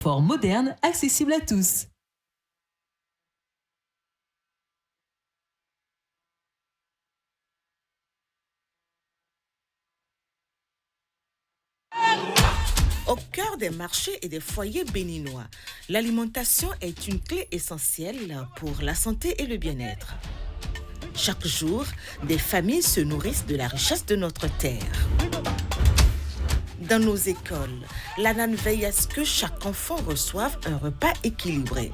Fort moderne, accessible à tous. Au cœur des marchés et des foyers béninois, l'alimentation est une clé essentielle pour la santé et le bien-être. Chaque jour, des familles se nourrissent de la richesse de notre terre. Dans nos écoles, l'ANAN veille à ce que chaque enfant reçoive un repas équilibré.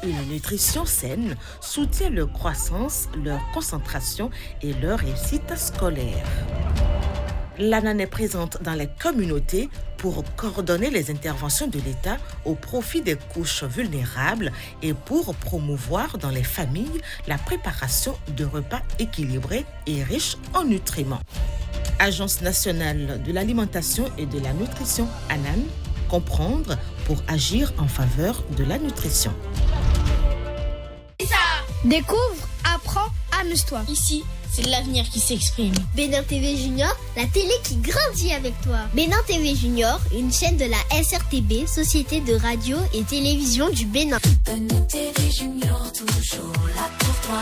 Une nutrition saine soutient leur croissance, leur concentration et leur réussite scolaire. L'ANAN est présente dans les communautés pour coordonner les interventions de l'État au profit des couches vulnérables et pour promouvoir dans les familles la préparation de repas équilibrés et riches en nutriments. Agence nationale de l'alimentation et de la nutrition ANAN, comprendre pour agir en faveur de la nutrition. Découvre, apprends, amuse-toi. Ici, c'est l'avenir qui s'exprime. Bénin TV Junior, la télé qui grandit avec toi. Bénin TV Junior, une chaîne de la SRTB, Société de radio et télévision du Bénin. Bénin TV Junior, toujours là pour toi.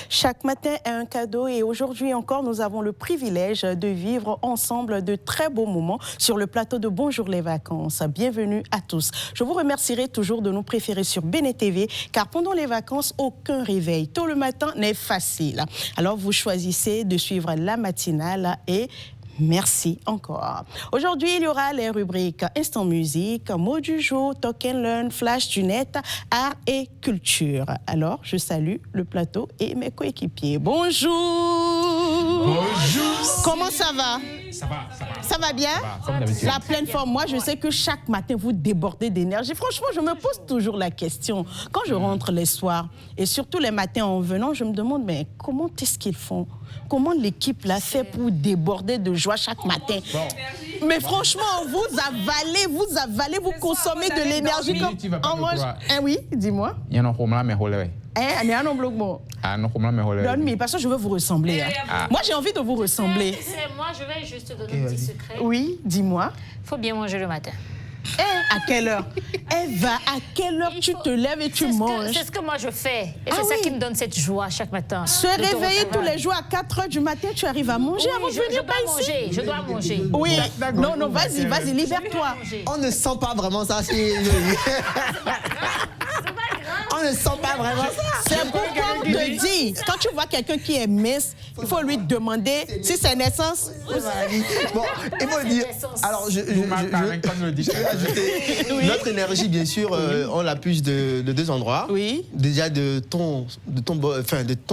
Chaque matin est un cadeau et aujourd'hui encore, nous avons le privilège de vivre ensemble de très beaux moments sur le plateau de Bonjour les vacances. Bienvenue à tous. Je vous remercierai toujours de nous préférer sur Bénin TV car pendant les vacances, aucun réveil tôt le matin n'est facile. Alors vous choisissez de suivre la matinale et merci encore. Aujourd'hui, il y aura les rubriques Instant Musique, Mots du jour, Talk and Learn, Flash du net, Art et Culture. Alors, je salue le plateau et mes coéquipiers. Bonjour. Bonjour. Comment ça va? Ça va. Ça va bien? Ça va, comme d'habitude. La pleine forme. Moi, je sais que chaque matin, vous débordez d'énergie. Franchement, je me pose toujours la question. Quand je rentre les soirs, et surtout les matins en venant, je me demande, mais comment est-ce qu'ils font? Comment l'équipe l'a fait pour déborder de joie chaque matin? Bon. Mais franchement, vous avalez, vous consommez de l'énergie comme... En mange... oui, dis-moi. Il y a un homme là, mais donne-moi, parce que je veux vous ressembler. Hein. Moi, j'ai envie de vous ressembler. Moi, je vais juste te donner un petit secret. Oui, dis-moi. Il faut bien manger le matin. À quelle heure? Eva, à quelle heure tu te lèves et tu manges? C'est ce que moi je fais. Et c'est ça qui me donne cette joie chaque matin. Se réveiller tous les jours à 4 heures du matin, tu arrives à manger avant de venir par ici? Je dois manger. Oui, non, vas-y, libère-toi. On ne sent pas vraiment ça. On ne sent pas vraiment ça. C'est pourquoi on te dit, quand tu vois quelqu'un qui est mince, il faut lui demander si c'est naissance. Bon, il faut dire. Alors, je vais ajouter notre énergie, bien sûr, on la puise de deux endroits. Oui. Déjà de ton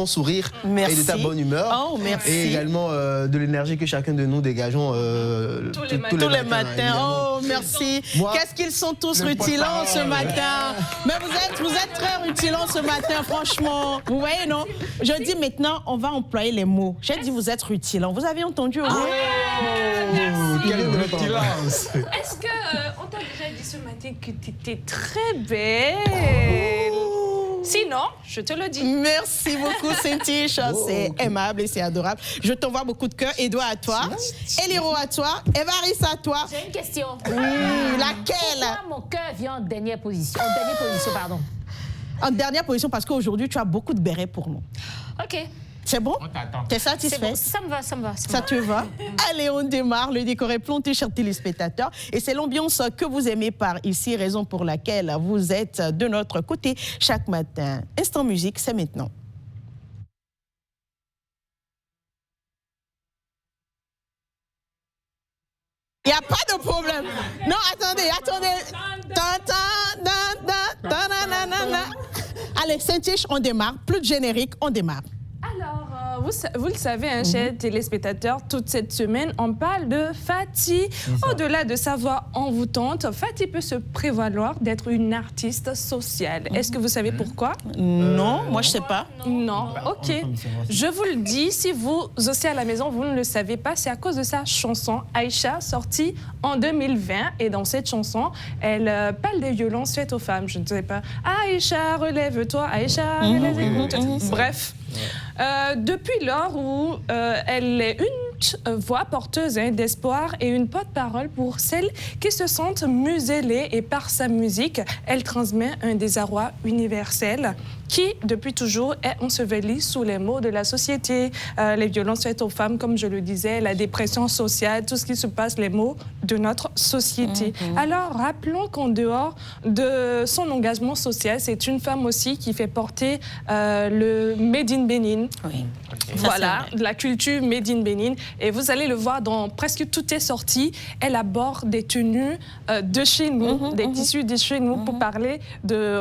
sourire et de ta bonne humeur. Oh, merci. Et également de l'énergie que chacun de nous dégageons tous les matins. Oh, merci. Qu'est-ce qu'ils sont tous rutilants ce matin. Mais vous êtes très rutilants ce matin, franchement. Vous voyez, non? Je dis maintenant, on va employer les mots. J'ai dit vous êtes rutilants. Vous avez entendu? Quelle rutilance. Est-ce qu'on t'a déjà dit ce matin que tu étais très belle? Sinon, je te le dis. Merci beaucoup, Saint-Tiche. C'est aimable et c'est adorable. Je t'envoie beaucoup de cœur. Edouard, à toi. Eliro, à toi. Évariste, à toi. J'ai une question. Laquelle? Pourquoi mon cœur vient en dernière position? En dernière position, parce qu'aujourd'hui, tu as beaucoup de bérets pour nous. OK. C'est bon? T'es satisfait? Bon. Ça me va. Ça te va? Allez, on démarre. Le décor est planté, chers téléspectateurs. Et c'est l'ambiance que vous aimez par ici, raison pour laquelle vous êtes de notre côté chaque matin. Instant musique, c'est maintenant. Il n'y a pas de problème. Non, attendez. Allez, Saint-Tiche, on démarre. Plus de générique, on démarre. Alors, vous le savez, hein, chers téléspectateurs, toute cette semaine, on parle de Fati. Au-delà de sa voix envoûtante, Fati peut se prévaloir d'être une artiste sociale. Est-ce que vous savez pourquoi? Non, moi je sais pas. Non, ok. Je vous le dis, si vous aussi à la maison, vous ne le savez pas, c'est à cause de sa chanson Aïcha, sortie en 2020. Et dans cette chanson, elle parle des violences faites aux femmes. Je ne sais pas. Aïcha, relève-toi. Aïcha, relève-toi. Bref. Depuis lors où elle est une voix porteuse d'espoir et une porte-parole pour celles qui se sentent muselées, et par sa musique, elle transmet un désarroi universel qui, depuis toujours, est enseveli sous les maux de la société. Les violences faites aux femmes, comme je le disais, la dépression sociale, tout ce qui se passe, les maux de notre société. Alors, rappelons qu'en dehors de son engagement social, c'est une femme aussi qui fait porter le Made in Bénin. Oui. Voilà, de la culture Made in Bénin. Et vous allez le voir dans presque toutes les sorties. Elle aborde des tenues de chez nous, des tissus de chez nous pour parler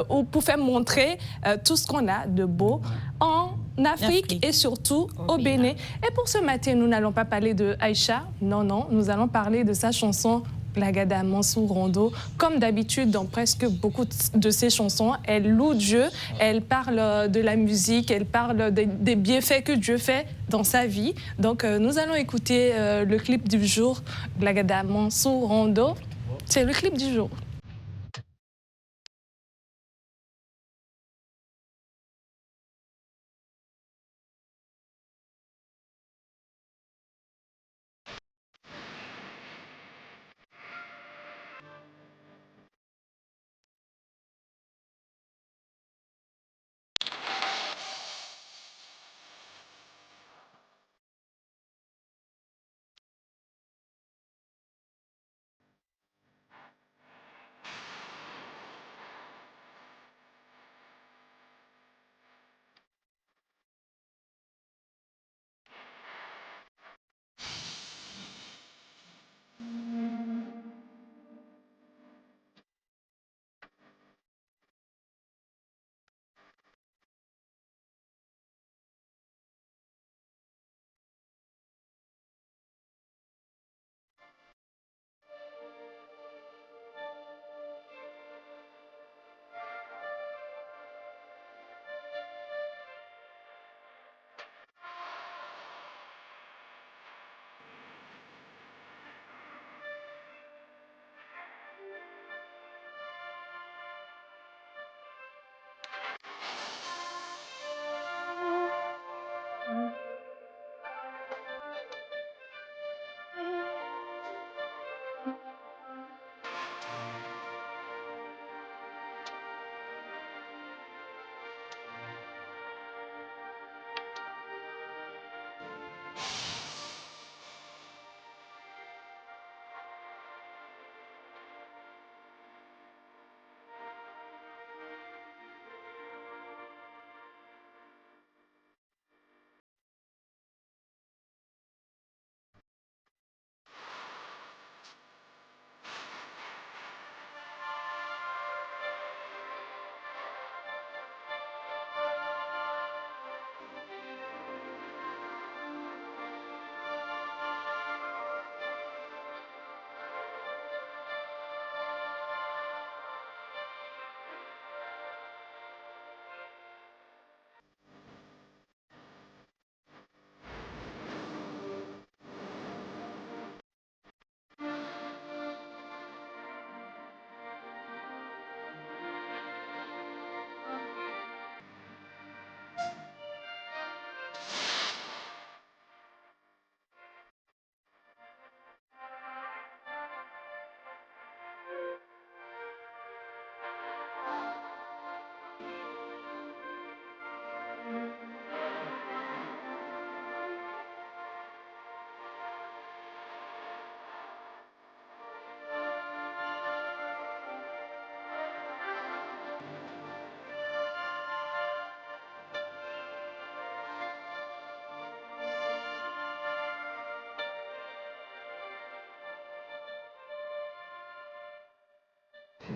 ou pour faire montrer tout ce qu'on a de beau en Afrique et surtout au Bénin. Et pour ce matin, nous n'allons pas parler de Aïcha. Non, non, nous allons parler de sa chanson Blagada Mansour Rondo. Comme d'habitude, dans presque beaucoup de ses chansons, elle loue Dieu, elle parle de la musique, elle parle des bienfaits que Dieu fait dans sa vie. Donc, nous allons écouter le clip du jour, Blagada Mansour Rondo. C'est le clip du jour.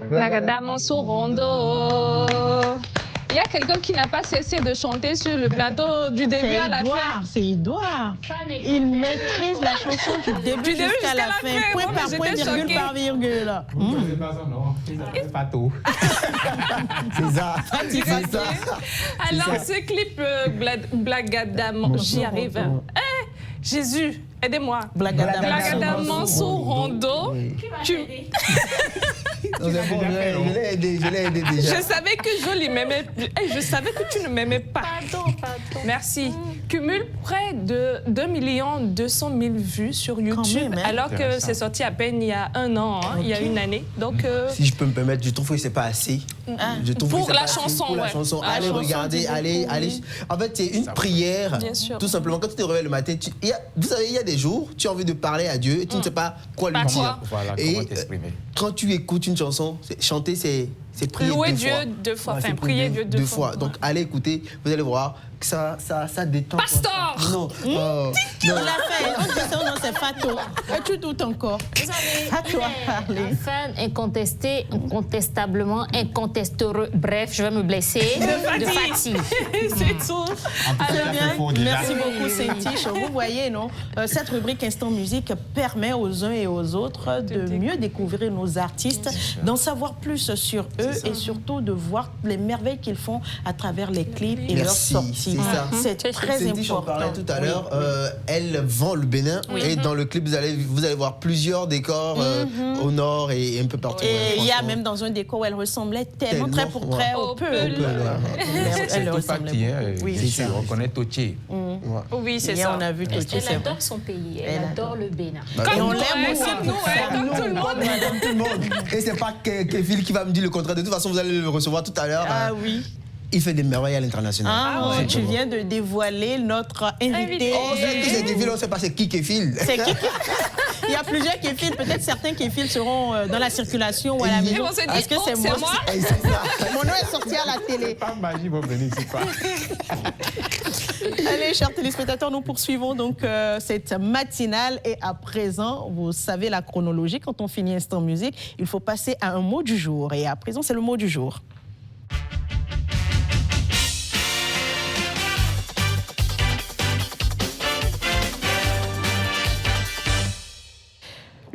Blagada Mansour Rondo. Il y a quelqu'un qui n'a pas cessé de chanter sur le plateau du début à la fin. C'est Edouard. Il maîtrise la chanson du début jusqu'à la fin. Point par point, virgule par virgule. C'est pas son nom. C'est pas tout. C'est ça. Alors, ce clip Blagadam, j'y arrive. Jésus, aidez-moi. Blagadam Mansour Rondo. Je l'ai aidé déjà. Je savais que je savais que tu ne m'aimais pas. Pardon. Merci. Cumule près de 2 200 000 vues sur YouTube, même, hein. alors que c'est sorti à peine il y a 1 an, il y a 1 année. Donc, si je peux me permettre, je trouve que c'est pas assez. Je trouve pour que la pas assez. chanson, Pour la ouais. chanson, La allez chanson, regarder, allez. En fait, c'est une prière. Bien sûr. Tout simplement, quand tu te réveilles le matin, vous savez, il y a des jours, tu as envie de parler à Dieu et tu ne sais pas quoi lui dire. Voilà, Et comment t'exprimer. quand tu écoutes une chanson, chanter, c'est prier louer deux Dieu fois. 2 fois, Ouais, enfin c'est prier Dieu 2 fois. Donc allez écouter, vous allez voir que ça détend. Pasteur! Non, On l'a fait. On dit ça, non, c'est Fatou. Es-tu tout encore? Fatou a parlé. Fan incontesté, incontestablement, incontesтерeux. Bref, je vais me blesser. De fatigue. C'est tout. Très bien. Merci beaucoup, Saint-Tiche. Vous voyez, non? Cette rubrique Instant Musique permet aux uns et aux autres de mieux découvrir nos artistes, d'en savoir plus sur eux et surtout de voir les merveilles qu'ils font à travers les clips et leurs sorties. C'est très Saint-Tiche, on parlait important. tout à l'heure, elle vend le Bénin et dans le clip, vous allez voir plusieurs décors au nord et un peu partout. Et il y a même dans un décor où elle ressemblait tellement trait pour trait au Peul. Elle ressemblait beaucoup. Oui, C'est sûr, on connaît Toché. Oui, c'est Hier, ça. on a vu Toché, Elle c'est vrai. adore son pays, elle adore le Bénin. Et on nous, l'aime aussi. comme nous, comme tout le monde. Comme tout le monde. Et c'est pas Kevin qui va me dire le contraire. De toute façon, vous allez le recevoir tout à l'heure. Ah oui. Il fait des merveilles à l'international. Ah ouais, tu viens de dévoiler notre invité. C'est Kevin, on ne sait pas c'est qui Kevin. C'est qui? Il y a plusieurs kéfils. Peut-être certains kéfils seront dans la circulation ou à la maison. vont se dire, Est-ce que c'est oh, moi? c'est moi? C'est ça. Mon nom est sorti à la télé. Pas magie, vont venir ici. Allez, chers téléspectateurs, nous poursuivons donc cette matinale. Et à présent, vous savez la chronologie. Quand on finit Instant Musique, il faut passer à un mot du jour. Et à présent, c'est le mot du jour.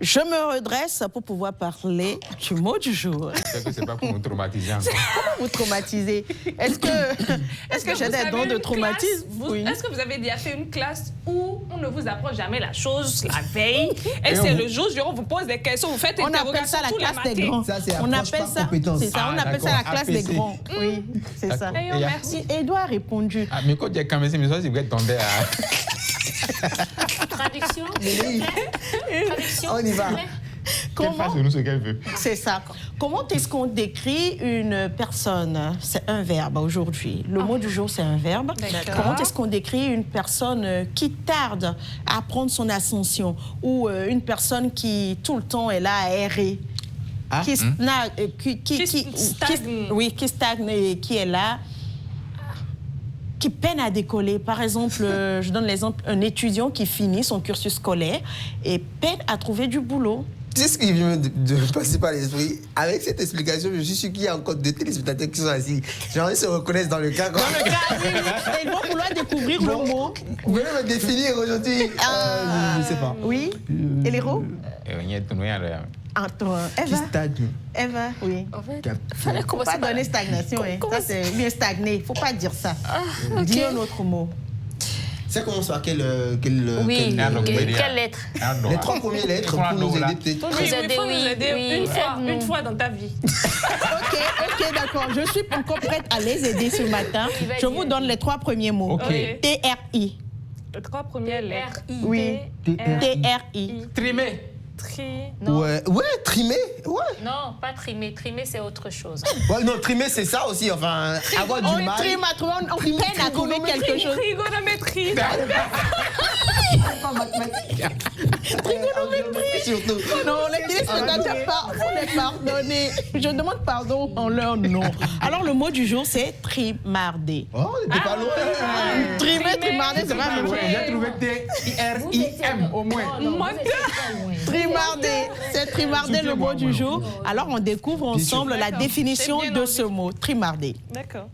Je me redresse pour pouvoir parler du mot du jour. J'espère que c'est pas pour nous traumatiser encore. Comment vous traumatisez? Est-ce que j'ai des dons de traumatisme? Oui. Est-ce que vous avez déjà fait une classe où on ne vous apprend jamais la chose la veille et c'est le jour où on vous pose des questions, vous faites On appelle interrogation ça la tous les classe des matins. grands. Ça, c'est On approche appelle par ça, compétence. c'est ça, on Ah, appelle ça la d'accord, classe des APC. grands. Oui, c'est ça. D'ailleurs, merci. Edouard a répondu. Ah, mais quand j'ai commencé, mais ça, c'est vrai tomber à. Traduction? On y va. Qu'elle fasse de nous ce qu'elle veut. C'est ça. Comment est-ce qu'on décrit une personne? C'est un verbe aujourd'hui. Le mot du jour, c'est un verbe. D'accord. Comment est-ce qu'on décrit une personne qui tarde à prendre son ascension ou une personne qui tout le temps est là à errer? Ah. Qui stagne et qui est là, qui peine à décoller. Par exemple, je donne l'exemple, un étudiant qui finit son cursus scolaire et peine à trouver du boulot. Tu sais ce qui vient de passer par l'esprit? Avec cette explication, je suis sûr qu'il y a encore deux téléspectateurs qui sont assis. Genre, ils se reconnaissent dans le cas. Dans le cas, oui. Et ils vont vouloir découvrir le mot. Vous venez me définir aujourd'hui. Je ne sais pas. Oui. Et l'héros? Antoine. Qui Eva. stagne? Eva, oui. En fait, Il ne faut pas donner stagnation. Hein. Ça, c'est bien stagné. Il ne faut pas dire ça. Dis un autre mot. Ça commence par quel oui, quel- quelle lettre? Les trois premières lettres pour nous aider peut-être. Pour nous Oui, aider, il faut nous aider oui, aide-nous. une fois dans ta vie. Ok, d'accord. Je suis encore prête à les aider ce matin. Je vous donne les trois premiers mots. Ok. T-R-I. Les trois premières lettres. Oui. T-R-I. Trimé. Non. Ouais, trimé. Ouais. Non, pas trimer. Trimer, c'est autre chose. Ouais, non, trimer, c'est ça aussi. Enfin, avoir On du mal. trime à trouver, on peine à trouver quelque chose. Trigonométrie. Pas mathématique. Surtout. Non, les téléspectateurs, vous les pardonnez. Je demande pardon en leur nom. Alors, le mot du jour, c'est trimardé. Oh, t'es pas loin. Trimardé, c'est pas le mot. J'ai trouvé T-I-R-I-M au moins. Trimardé, c'est trimardé le mot du jour. Alors, on découvre ensemble la définition de ce mot, trimardé. D'accord.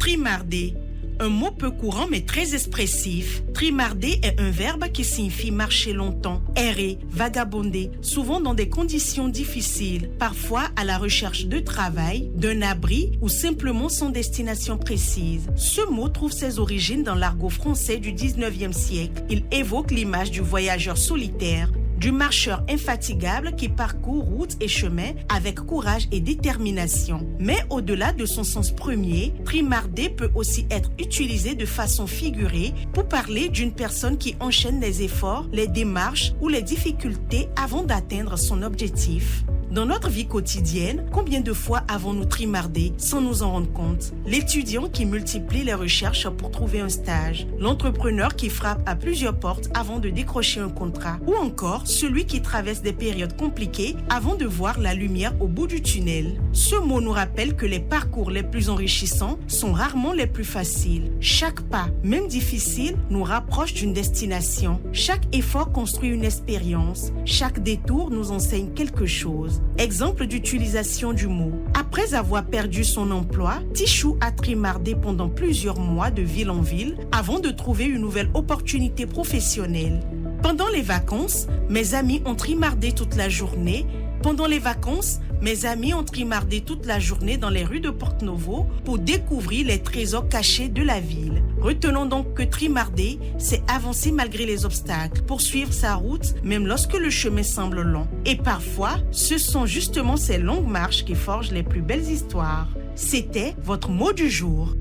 Trimarder. Un mot peu courant mais très expressif. Trimarder est un verbe qui signifie marcher longtemps, errer, vagabonder, souvent dans des conditions difficiles, parfois à la recherche de travail, d'un abri ou simplement sans destination précise. Ce mot trouve ses origines dans l'argot français du 19e siècle. Il évoque l'image du voyageur solitaire, du marcheur infatigable qui parcourt routes et chemins avec courage et détermination. Mais au-delà de son sens premier, trimarder peut aussi être utilisé de façon figurée pour parler d'une personne qui enchaîne les efforts, les démarches ou les difficultés avant d'atteindre son objectif. Dans notre vie quotidienne, combien de fois avons-nous trimardé sans nous en rendre compte? L'étudiant qui multiplie les recherches pour trouver un stage, l'entrepreneur qui frappe à plusieurs portes avant de décrocher un contrat, ou encore celui qui traverse des périodes compliquées avant de voir la lumière au bout du tunnel. Ce mot nous rappelle que les parcours les plus enrichissants sont rarement les plus faciles. Chaque pas, même difficile, nous rapproche d'une destination. Chaque effort construit une expérience. Chaque détour nous enseigne quelque chose. Exemple d'utilisation du mot. Après avoir perdu son emploi, Tichou a trimardé pendant plusieurs mois de ville en ville avant de trouver une nouvelle opportunité professionnelle. Pendant les vacances, mes amis ont trimardé toute la journée. Pendant les vacances, mes amis ont trimardé toute la journée dans les rues de Porto-Novo pour découvrir les trésors cachés de la ville. Retenons donc que trimarder, c'est avancer malgré les obstacles, poursuivre sa route même lorsque le chemin semble long. Et parfois, ce sont justement ces longues marches qui forgent les plus belles histoires. C'était votre mot du jour.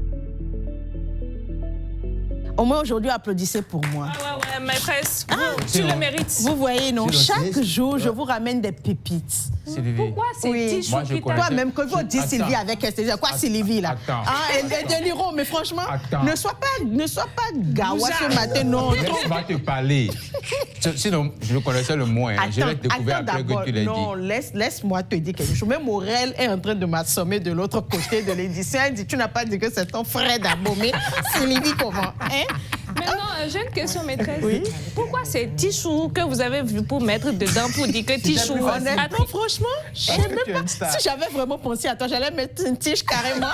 Au moins aujourd'hui, applaudissez pour moi. Ouais, maîtresse, tu le mérites. Vous voyez, non, chaque jour, je vous ramène des pépites. Sylvie. Pourquoi c'est Tichou qui t'a... Toi-même, que vous dites Sylvie avec elle, quoi Sylvie là? Attends. Elle est délirant, mais franchement, ne sois pas gawa ce matin, non. Laisse-moi te parler. Sinon, je connaissais le mot, hein. Je l'ai découvert après que tu l'as dit. Non, laisse-moi te dire quelque chose. Même Aurel est en train de m'assommer de l'autre côté de l'édition. Elle dit, tu n'as pas dit que c'est ton frère d'abomé. Sylvie, comment? Hein? Maintenant, j'ai une question, maîtresse. Oui. Pourquoi c'est Tichou que vous avez vu pour mettre dedans pour dire que Tichou... Honnêtement, franchement, je sais même pas. Si j'avais vraiment pensé à toi, j'allais mettre une tige carrément.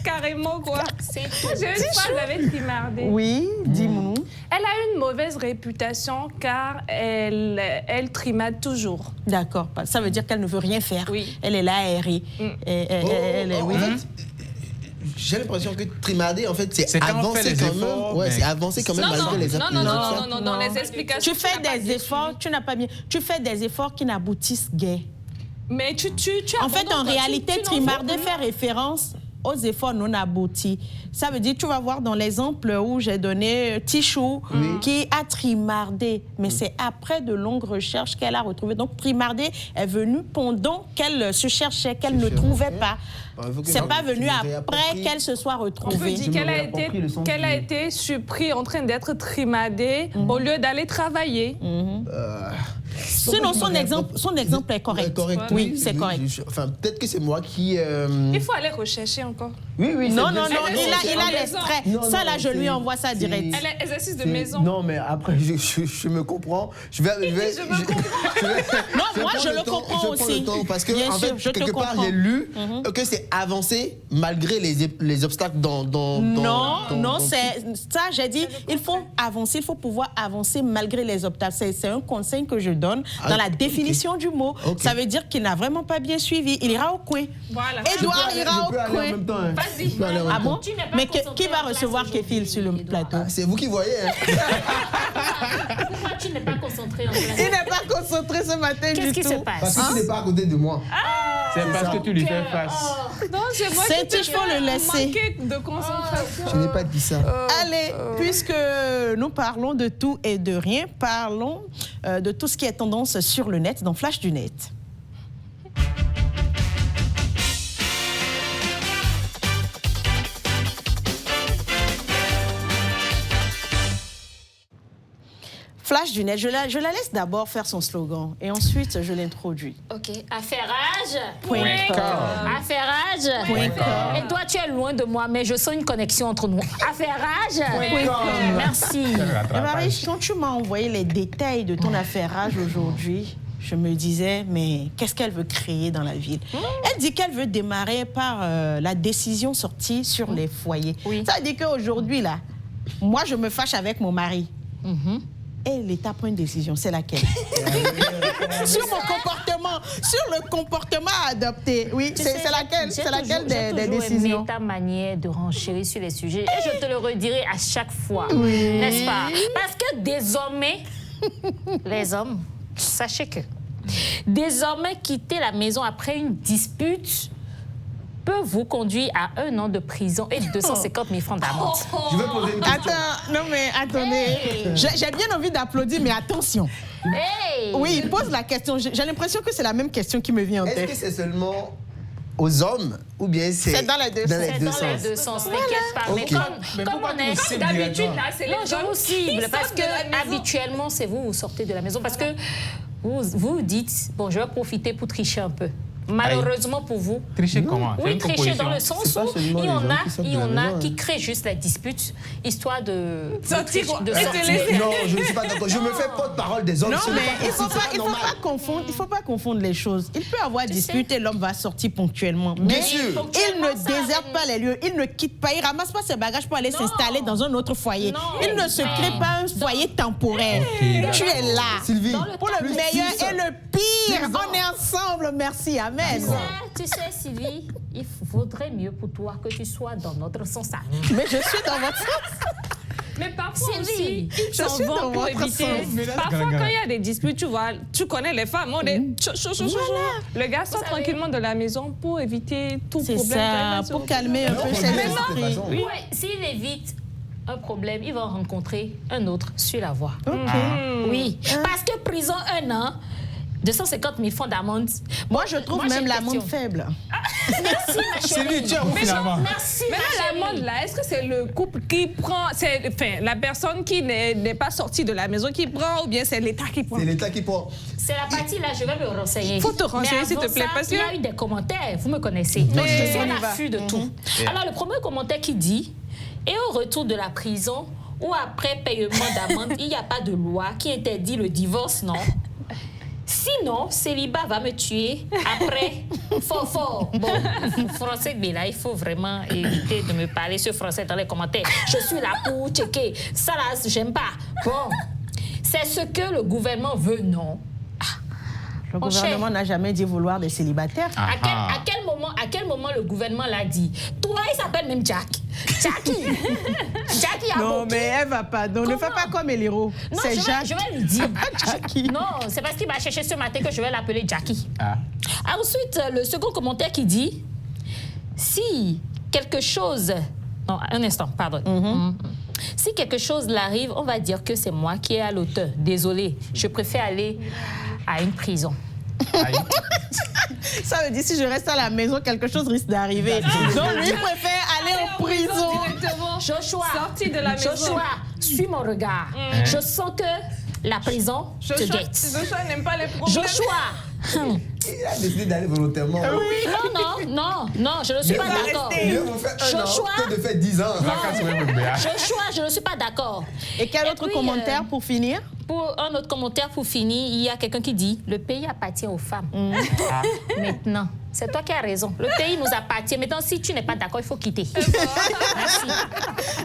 Carrément, quoi. J'ai une fois, j'avais trimardé. Oui, dis-moi. Elle a une mauvaise réputation car elle trimade toujours. D'accord. Ça veut dire qu'elle ne veut rien faire. Oui. Elle est là aérée. Oui. J'ai l'impression que trimarder, en fait, c'est avancer quand même. Ouais, c'est avancer quand même malgré les efforts. Non, les explications. Tu fais des efforts, tu n'as pas bien. Tu fais des efforts qui n'aboutissent guère. Mais tu en fait, en réalité, trimarder fait référence aux efforts non aboutis. Ça veut dire, tu vas voir dans l'exemple où j'ai donné Tichou, qui a trimardé. Mais c'est après de longues recherches qu'elle a retrouvé. Donc, trimarder est venu pendant qu'elle se cherchait, qu'elle ne trouvait pas. C'est pas venu après qu'elle se soit retrouvée. On peut dire qu'elle a été surprise en train d'être trimardée au lieu d'aller travailler. Sinon, son exemple est correct. Oui, c'est correct. Enfin, peut-être que c'est moi qui... Il faut aller rechercher encore. Oui. Non, il a l'extrait. Ça, là, je lui envoie ça direct. Elle est exercice de maison. Non, mais après, je me comprends. Non, moi, je le comprends aussi. Parce que, en fait, quelque part, j'ai lu que c'est avancer malgré les obstacles dans... Non, c'est ça, j'ai dit, il faut avancer, il faut pouvoir avancer malgré les obstacles. C'est un conseil que je donne dans la définition du mot. Ça veut dire qu'il n'a vraiment pas bien suivi. Il ira au coin. Voilà. Edouard ira au coin. Vas-y. Ah bon? Mais qui va recevoir Kéfil sur le plateau? C'est vous qui voyez. Pourquoi tu n'es pas concentré en classe? Il n'est pas concentré ce matin du tout. Qu'est-ce qui se passe? Parce que tu n'es pas à côté de moi. C'est parce que tu lui fais face. Non, c'est moi qui il faut le laisser. Manquer de concentration. Je n'ai pas dit ça. Allez, puisque nous parlons de tout et de rien, parlons de tout ce qui est tendance sur le net, dans Flash du Net. Flash du Net, je la laisse d'abord faire son slogan et ensuite je l'introduis. Ok, affairage. Affairage. Et toi, tu es loin de moi, mais je sens une connexion entre nous. Affairage. Merci. Marie, quand tu m'as envoyé les détails de ton affairage aujourd'hui, je me disais, mais qu'est-ce qu'elle veut créer dans la ville? Elle dit qu'elle veut démarrer par la décision sortie sur les foyers. Oui. Ça veut dire qu'aujourd'hui, là, moi, je me fâche avec mon mari. Et l'État prend une décision, c'est laquelle? Sur mon comportement, sur le comportement à adopter. Oui, c'est laquelle? C'est laquelle des décisions? J'ai ta manière de renchérir sur les sujets. Et je te le redirai à chaque fois, n'est-ce pas? Parce que désormais, les hommes, sachez que désormais, quitter la maison après une dispute peut vous conduire à 1 an de prison et 250 000 francs d'amende. Je vais poser une question. Attends, non mais attendez. J'ai bien envie d'applaudir, mais attention. Oui, il pose la question. J'ai l'impression que c'est la même question qui me vient en tête. Est-ce que c'est seulement aux hommes ou bien c'est dans les deux sens? C'est dans les deux sens, t'inquiète pas. Okay. Mais comme on est d'habitude, là, c'est les gens. Non, je vous cible parce que habituellement, c'est vous sortez de la maison parce que vous dites, bon, je vais profiter pour tricher un peu. Malheureusement pour vous. Tricher comment? Oui, tricher dans le sens où il y en a qui créent juste la dispute, histoire de sortir. Non, je ne suis pas d'accord. Je me fais porte-parole des hommes. Non, mais il ne faut pas confondre les choses. Il peut y avoir dispute et l'homme va sortir ponctuellement. Mais il ne déserte pas les lieux, il ne quitte pas, il ne ramasse pas ses bagages pour aller s'installer dans un autre foyer. Il ne se crée pas un foyer temporaire. Tu es là. Sylvie, pour le meilleur et le pire. On est ensemble, merci. Amen. Tu sais, Sylvie, il vaudrait mieux pour toi que tu sois dans notre sens. Mais je suis dans votre sens. Mais parfois aussi, ils je suis dans pour votre éviter. sens. Parfois, quand il y a des disputes, tu vois, tu connais les femmes, on est Le gars sort tranquillement de la maison pour éviter tout problème. C'est ça, pour calmer un peu ses esprits. Oui. S'il évite un problème, il va en rencontrer un autre sur la voie. Oui, parce que prison 1 an, 250 000 francs d'amende. Moi, je trouve même l'amende faible. Merci, ma chérie. Merci, mais l'amende, là, est-ce que c'est le couple qui prend, enfin, la personne qui n'est pas sortie de la maison qui prend, ou bien c'est l'État qui prend? C'est l'État qui prend. C'est la partie là, je vais me renseigner. Il faut te renseigner, s'il te plaît. Parce qu'il y a eu des commentaires, vous me connaissez. Donc, je suis à l'affût de tout. Alors, le premier commentaire qui dit, et au retour de la prison, ou après paiement d'amende, il n'y a pas de loi qui interdit le divorce, non? Sinon, célibat va me tuer après. Fort. Bon, français, mais là, il faut vraiment éviter de me parler sur français dans les commentaires. Je suis là pour checker. Ça, là, j'aime pas. Bon, c'est ce que le gouvernement veut, non? Le gouvernement n'a jamais dit vouloir des célibataires. À quel moment le gouvernement l'a dit? Toi, il s'appelle même Jack. Jackie a non, mais elle va pas. Donc, ne fais pas comme Eliro. C'est Jacques. Je vais lui dire. Jackie. Non, c'est parce qu'il m'a cherché ce matin que je vais l'appeler Jackie. Ensuite, le second commentaire qui dit, si quelque chose... Non, un instant, pardon. Si quelque chose l'arrive, on va dire que c'est moi qui ai à l'auteur. Désolée, je préfère aller à une prison. Ça veut dire si je reste à la maison, quelque chose risque d'arriver. Donc lui préfère aller en prison. Joshua, sorti de la maison. Joshua, suis mon regard. Je sens que la prison te guette. Joshua n'aime pas les problèmes. Joshua. Il a décidé d'aller volontairement. Non, je ne suis pas d'accord. Joshua, que de faire 10 ans. Joshua, je ne suis pas d'accord. Et quel autre commentaire pour finir? Pour un autre commentaire pour finir, il y a quelqu'un qui dit « Le pays appartient aux femmes. Maintenant, c'est toi qui as raison. Le pays nous appartient. Maintenant, si tu n'es pas d'accord, il faut quitter. Merci.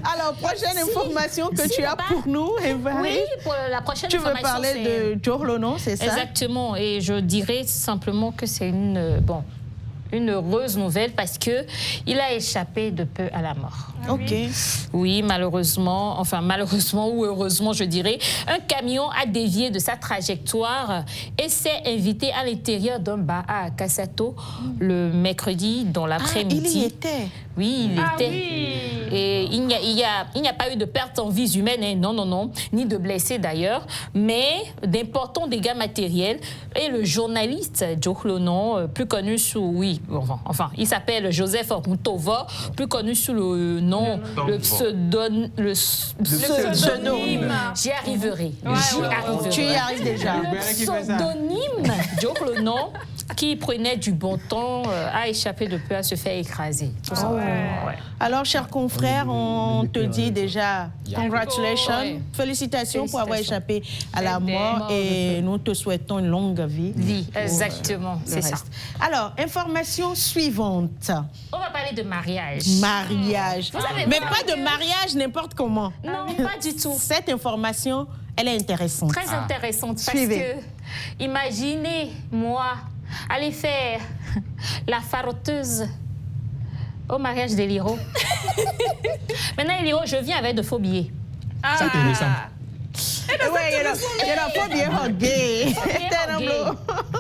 Alors, prochaine information que tu as pour nous, Eva. Oui, pour la prochaine information. Tu veux parler de Djorlonon, c'est ça? Exactement. Et je dirais simplement que c'est une heureuse nouvelle parce qu'il a échappé de peu à la mort. Ok. Oui, malheureusement ou heureusement, je dirais, un camion a dévié de sa trajectoire et s'est invité à l'intérieur d'un bar à Kassato le mercredi dans l'après-midi. Il y était? Oui, il était. Oui. Et il n'y a pas eu de perte en vies humaines, hein, non, ni de blessés d'ailleurs, mais d'importants dégâts matériels. Et le journaliste Djorlonon, plus connu sous, il s'appelle Joseph Moutova, plus connu sous le nom, le pseudonyme. J'y arriverai. Tu y arrives déjà. Le pseudonyme Djorlonon qui prenait du bon temps a échappé de peu à se faire écraser. Alors, chers confrères, on te dit déjà congratulations, félicitations pour avoir échappé à la mort et nous te souhaitons une longue vie. Exactement, c'est ça. Alors, information suivante. On va parler de mariage. Mariage. Mais pas de mariage n'importe comment. Non, pas du tout. Cette information, elle est intéressante. Très intéressante parce que, imaginez, moi, aller faire la faroteuse au mariage d'Eliro. Maintenant, Eliro, je viens avec de faux billets. Ça te ressemble.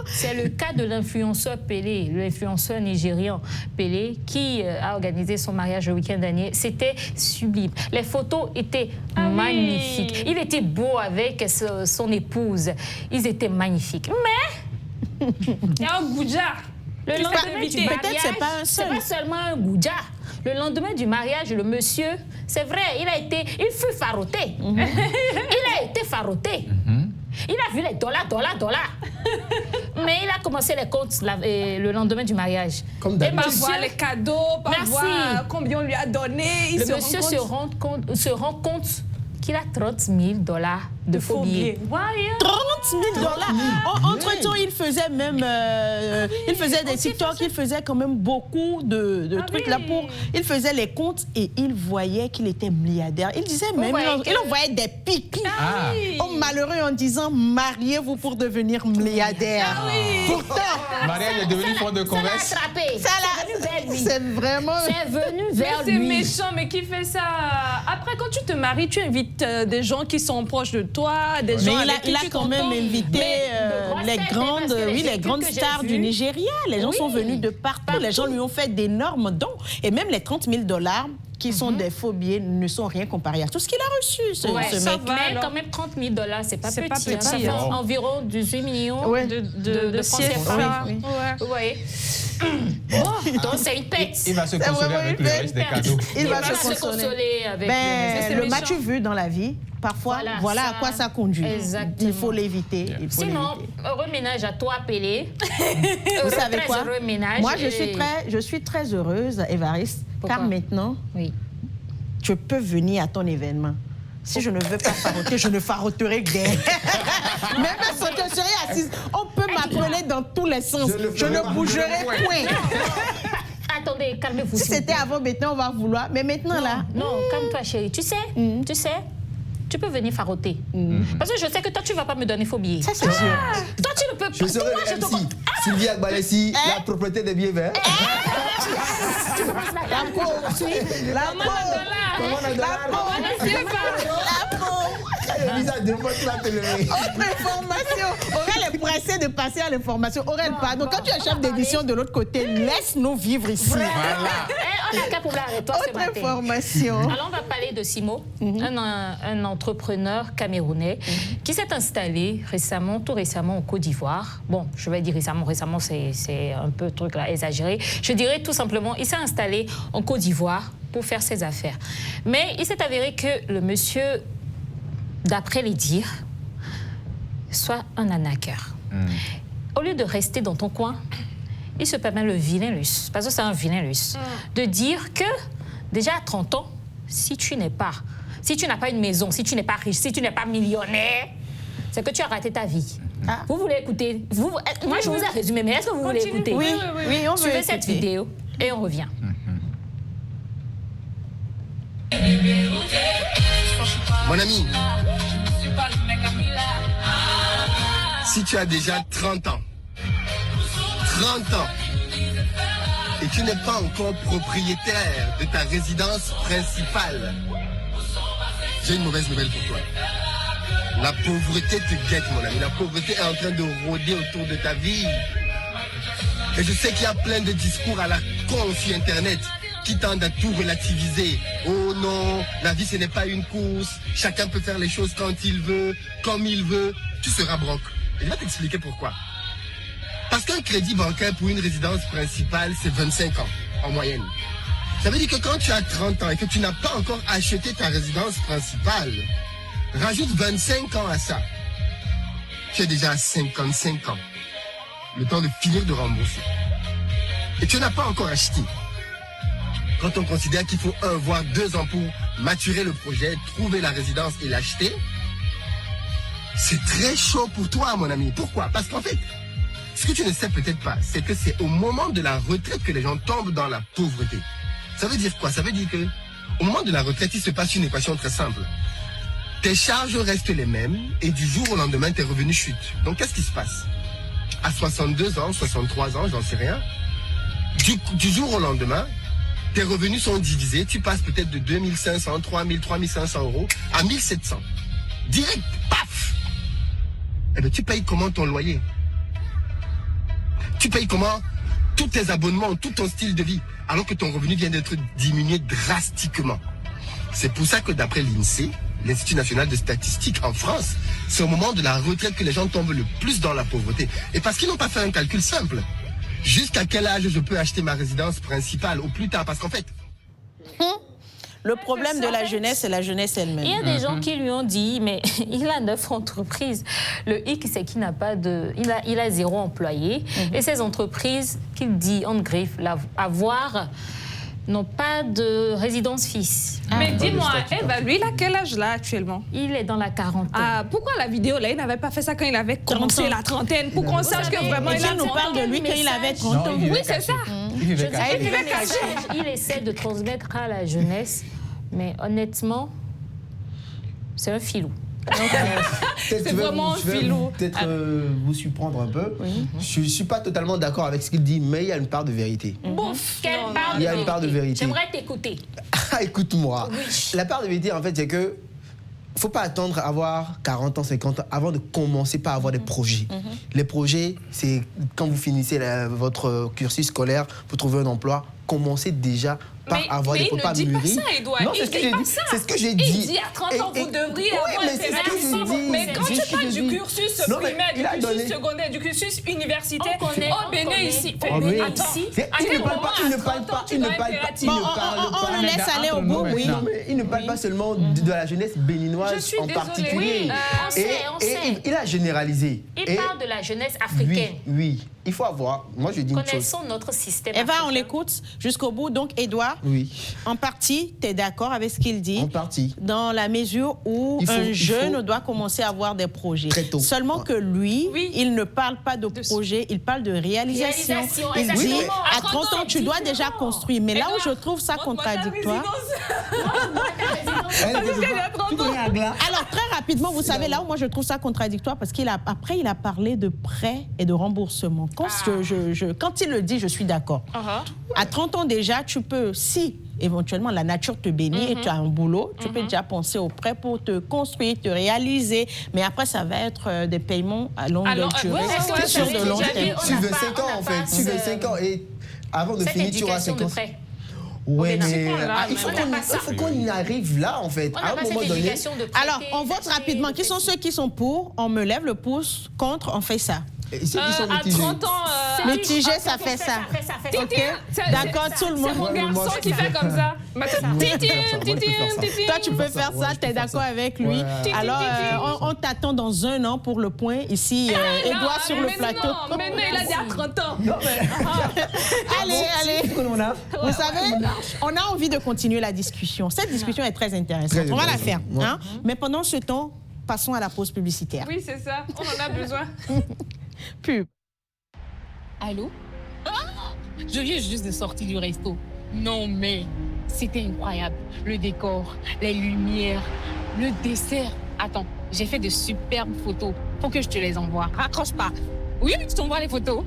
C'est le cas de l'influenceur Pelé, l'influenceur nigérian Pelé, qui a organisé son mariage le week-end dernier. C'était sublime. Les photos étaient magnifiques. Il était beau avec son épouse. Ils étaient magnifiques. Mais il y a un goudja. Le lendemain du mariage, c'est pas seulement un goudja. Le lendemain du mariage, le monsieur, c'est vrai, il fut faroté. Il a été faroté. Il a vu les dollars. Mais il a commencé les comptes le lendemain du mariage. Comme d'habitude. Pas voir les cadeaux, pas voir combien on lui a donné. Le monsieur se rend compte qu'il a $30 000 de faux billets. $30 000. Entre-temps, il faisait même, il faisait des TikTok, il faisait quand même beaucoup de trucs là pour. Il faisait les comptes et il voyait qu'il était milliardaire. Il disait même, il envoyait des pics aux malheureux en disant mariez-vous pour devenir milliardaire. Pourtant, mariage est devenu fond de converse. C'est vraiment. C'est venu vers lui. C'est méchant, mais qui fait ça? Après, quand tu te maries, tu invites des gens qui sont proches de toi, des gens avec qui tu il a quand même invité les grandes stars du Nigeria. Les gens sont venus de partout. Les gens lui ont fait d'énormes dons. Et même les $30 000 qui sont des faux billets ne sont rien comparés à tout ce qu'il a reçu, ce mec. Mais quand même, $30 000, c'est pas petit. Ça fait environ 18 millions de francs CFA. Donc c'est une pète. Il va se consoler avec le reste des cadeaux. Il va se consoler avec le match vu dans la vie. Parfois, voilà à quoi ça conduit. Exactement. Il faut l'éviter. Sinon, heureux ménage à toi, Pelé. Vous savez quoi? Moi, je suis très heureuse, Évariste, car maintenant, je peux venir à ton événement. Si je ne veux pas faroter, je ne faroterai guère. Même si je serai assise, on peut m'appeler dans tous les sens. Je ne bougerai point. Attendez, calmez-vous. Si c'était avant, maintenant, on va vouloir. Mais maintenant, là... Non, calme-toi, chérie. Tu sais, tu peux venir faroter. Parce que je sais que toi, tu ne vas pas me donner faux billets. Ça, c'est sûr. Toi, tu ne peux pas. Je serai le MC. Sylvia Gbalessi, la propriété des billets verts. La peau. Autre information. Aurel est pressé de passer à l'information. Aurel, pardon. Quand tu es chef d'édition de l'autre côté, laisse-nous vivre ici. Voilà. On a qu'à pour l'arrêter. Autre information. Alors, on va parler de Simo, un entrepreneur camerounais qui s'est installé tout récemment, en Côte d'Ivoire. Bon, je vais dire récemment, c'est un peu truc là exagéré. Je dirais tout simplement, il s'est installé en Côte d'Ivoire pour faire ses affaires. Mais il s'est avéré que le monsieur, d'après les dires, soit un arnaqueur. Au lieu de rester dans ton coin, il se permet le vilain luxe, parce que c'est un vilain luxe, de dire que déjà à 30 ans, si tu n'as pas une maison, si tu n'es pas riche, si tu n'es pas millionnaire, c'est que tu as raté ta vie. Vous voulez écouter? Moi, je vous ai résumé, mais est-ce que vous voulez écouter? Oui, on veut écouter cette vidéo et on revient. Mon ami, si tu as déjà 30 ans, et tu n'es pas encore propriétaire de ta résidence principale, j'ai une mauvaise nouvelle pour toi. La pauvreté te guette, mon ami. La pauvreté est en train de rôder autour de ta vie. Et je sais qu'il y a plein de discours à la con sur Internet qui tendent à tout relativiser. Oh non, la vie ce n'est pas une course. Chacun peut faire les choses quand il veut, comme il veut. Tu seras broke. Et je vais t'expliquer pourquoi. Parce qu'un crédit bancaire pour une résidence principale, c'est 25 ans en moyenne. Ça veut dire que quand tu as 30 ans et que tu n'as pas encore acheté ta résidence principale, rajoute 25 ans à ça. Tu es déjà à 55 ans. le temps de finir de rembourser. Et tu n'as pas encore acheté. Quand on considère qu'il faut 1 voire 2 ans pour maturer le projet, trouver la résidence et l'acheter, c'est très chaud pour toi, mon ami. Pourquoi? Parce qu'en fait, ce que tu ne sais peut-être pas, c'est que c'est au moment de la retraite que les gens tombent dans la pauvreté. Ça veut dire quoi? Ça veut dire que au moment de la retraite, il se passe une équation très simple. Tes charges restent les mêmes et du jour au lendemain, tes revenus chutent. Donc, qu'est-ce qui se passe? À 62 ans, 63 ans, j'en sais rien, du jour au lendemain, tes revenus sont divisés. Tu passes peut-être de 2500, 3000, 3500 euros à 1700. Direct, paf! Eh bien, tu payes comment ton loyer? Tu payes comment tous tes abonnements, tout ton style de vie, alors que ton revenu vient d'être diminué drastiquement. C'est pour ça que d'après l'INSEE, l'Institut national de statistique en France, c'est au moment de la retraite que les gens tombent le plus dans la pauvreté. Et parce qu'ils n'ont pas fait un calcul simple. Jusqu'à quel âge je peux acheter ma résidence principale au plus tard? Parce qu'en fait... Le problème de la jeunesse, c'est la jeunesse elle-même. Il y a des gens qui lui ont dit, mais il a 9 entreprises. Le hic, c'est qu'il n'a pas de... Il a 0 employé. Et ces entreprises qu'il dit, en griffe, avoir... n'ont pas de résidence fixe. Mais dis-moi, Eva, lui, il a quel âge là actuellement? Il est dans la quarantaine. Ah, pourquoi la vidéo là, il n'avait pas fait ça quand il avait commencé la trentaine? Pour qu'on sache que vraiment il nous parle de lui quand il avait 30 ans. Oui, c'est ça. Il essaie de transmettre à la jeunesse, mais honnêtement, c'est un filou. C'est vraiment filou. Peut-être vous surprendre un peu. Je ne suis pas totalement d'accord avec ce qu'il dit, mais il y a une part de vérité. Il y a une part de vérité. J'aimerais t'écouter. Écoute-moi. Oui. La part de vérité, en fait, c'est que il ne faut pas attendre à avoir 40 ans, 50 ans avant de commencer par avoir des projets. Les projets, c'est quand vous finissez votre cursus scolaire, vous trouvez un emploi, commencez déjà par avoir des pas mûris. Mais il dit pas ça, Edouard. Non, c'est ce que j'ai dit. C'est ce que j'ai dit. Il dit à 30 ans, vous devriez avoir une. Mais quand tu parles du cursus primaire, du cursus secondaire, du cursus universitaire, au Bénin ici. Il ne parle pas. On le laisse aller au bout, oui. Il ne parle pas seulement de la jeunesse béninoise en particulier. On sait. Il a généralisé. Il parle de la jeunesse africaine. Oui. Il faut avoir. Moi, je dis une chose. Connaissons notre système. Eva, on l'écoute jusqu'au bout. Donc, Edouard, en partie, tu es d'accord avec ce qu'il dit? En partie. Dans la mesure où un jeune doit commencer à avoir des projets. Très tôt. Seulement que lui, il ne parle pas de projet, il parle de réalisation. Il dit, à 30 ans, tu dois déjà construire. Mais là où je trouve ça contradictoire... Alors, très rapidement, vous savez, là où moi je trouve ça contradictoire, parce qu'après, il a parlé de prêts et de remboursement. Quand il le dit, je suis d'accord. À 30 ans déjà, tu peux, si éventuellement la nature te bénit et tu as un boulot, tu peux déjà penser au prêt pour te construire, te réaliser. Mais après, ça va être des paiements à longue durée. Sur de long terme. Tu veux 5 ans, en fait. Tu veux 5 ans. Et avant de finir, tu auras 5 ans. Ouais, mais il faut qu'on y arrive là, en fait. À un moment donné. Alors, on vote rapidement. Qui sont ceux qui sont pour? On me lève le pouce. Contre, on fait ça. Et ceux qui sont mitigés. À 30 ans, mitigé, ça fait ça. Ok, d'accord, tout le monde. C'est mon garçon qui fait comme ça. Toi, tu peux faire ça, tu es d'accord avec lui. Alors, on t'attend dans 1 an pour le point ici. Edouard sur le plateau. Mais non, il a dit à 30 ans. Allez. Vous savez, on a envie de continuer la discussion. Cette discussion est très intéressante. On va la faire. Mais pendant ce temps, passons à la pause publicitaire. Oui, c'est ça. On en a besoin. Pub. Allô? Je viens juste de sortir du resto. Non, mais c'était incroyable. Le décor, les lumières, le dessert. Attends, j'ai fait de superbes photos. Faut que je te les envoie. Raccroche pas. Oui, je t'envoie les photos.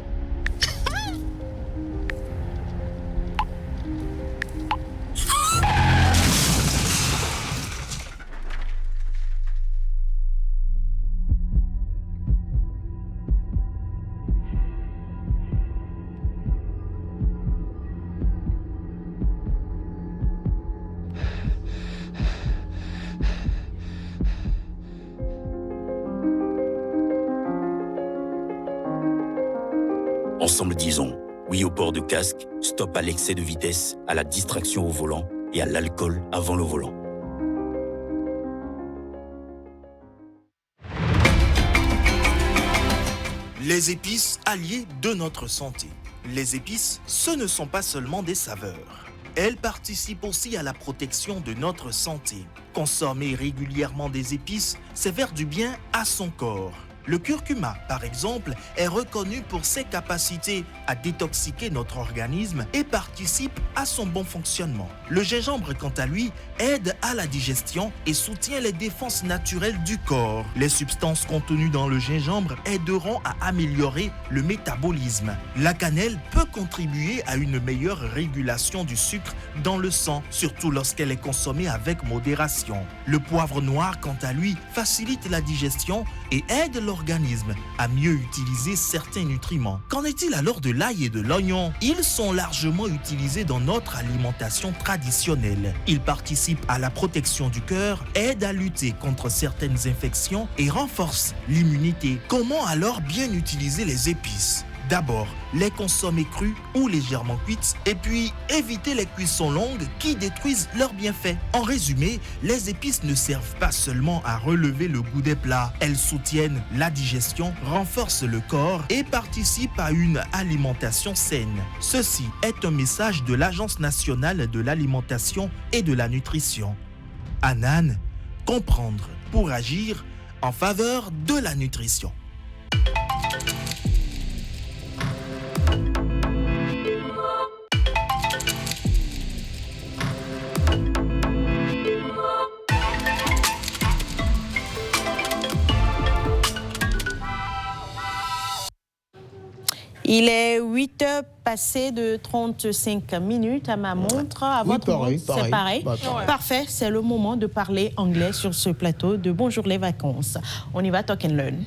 Ensemble, disons oui au port de casque, stop à l'excès de vitesse, à la distraction au volant et à l'alcool avant le volant. Les épices, alliées de notre santé. Les épices, ce ne sont pas seulement des saveurs. Elles participent aussi à la protection de notre santé. Consommer régulièrement des épices, c'est faire du bien à son corps. Le curcuma, par exemple, est reconnu pour ses capacités à détoxiquer notre organisme et participe à son bon fonctionnement. Le gingembre, quant à lui, aide à la digestion et soutient les défenses naturelles du corps. Les substances contenues dans le gingembre aideront à améliorer le métabolisme. La cannelle peut contribuer à une meilleure régulation du sucre dans le sang, surtout lorsqu'elle est consommée avec modération. Le poivre noir, quant à lui, facilite la digestion et aide l'organisme à mieux utiliser certains nutriments. Qu'en est-il alors de l'ail et de l'oignon? Ils sont largement utilisés dans notre alimentation traditionnelle. Ils participent à la protection du cœur, aident à lutter contre certaines infections et renforcent l'immunité. Comment alors bien utiliser les épices? D'abord, les consommer crus ou légèrement cuites et puis éviter les cuissons longues qui détruisent leurs bienfaits. En résumé, les épices ne servent pas seulement à relever le goût des plats, elles soutiennent la digestion, renforcent le corps et participent à une alimentation saine. Ceci est un message de l'Agence nationale de l'alimentation et de la nutrition. ANAN, comprendre pour agir en faveur de la nutrition. Il est 8h passé de 35 minutes à ma montre. À votre montre, c'est pareil. Parfait, c'est le moment de parler anglais sur ce plateau de Bonjour les vacances. On y va, talk and learn.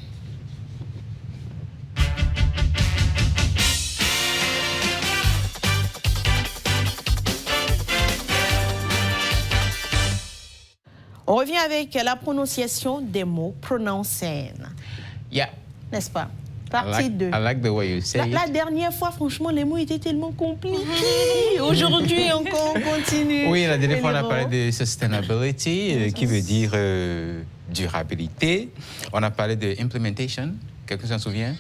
On revient avec la prononciation des mots pronouncing. Yeah. N'est-ce pas? Partie 2. I like the way you say it. La dernière fois, franchement, les mots étaient tellement compliqués. Aujourd'hui, encore, on continue. Oui, la dernière fois, on a parlé de sustainability, qui veut dire durabilité. On a parlé de implementation. Quelqu'un s'en souvient?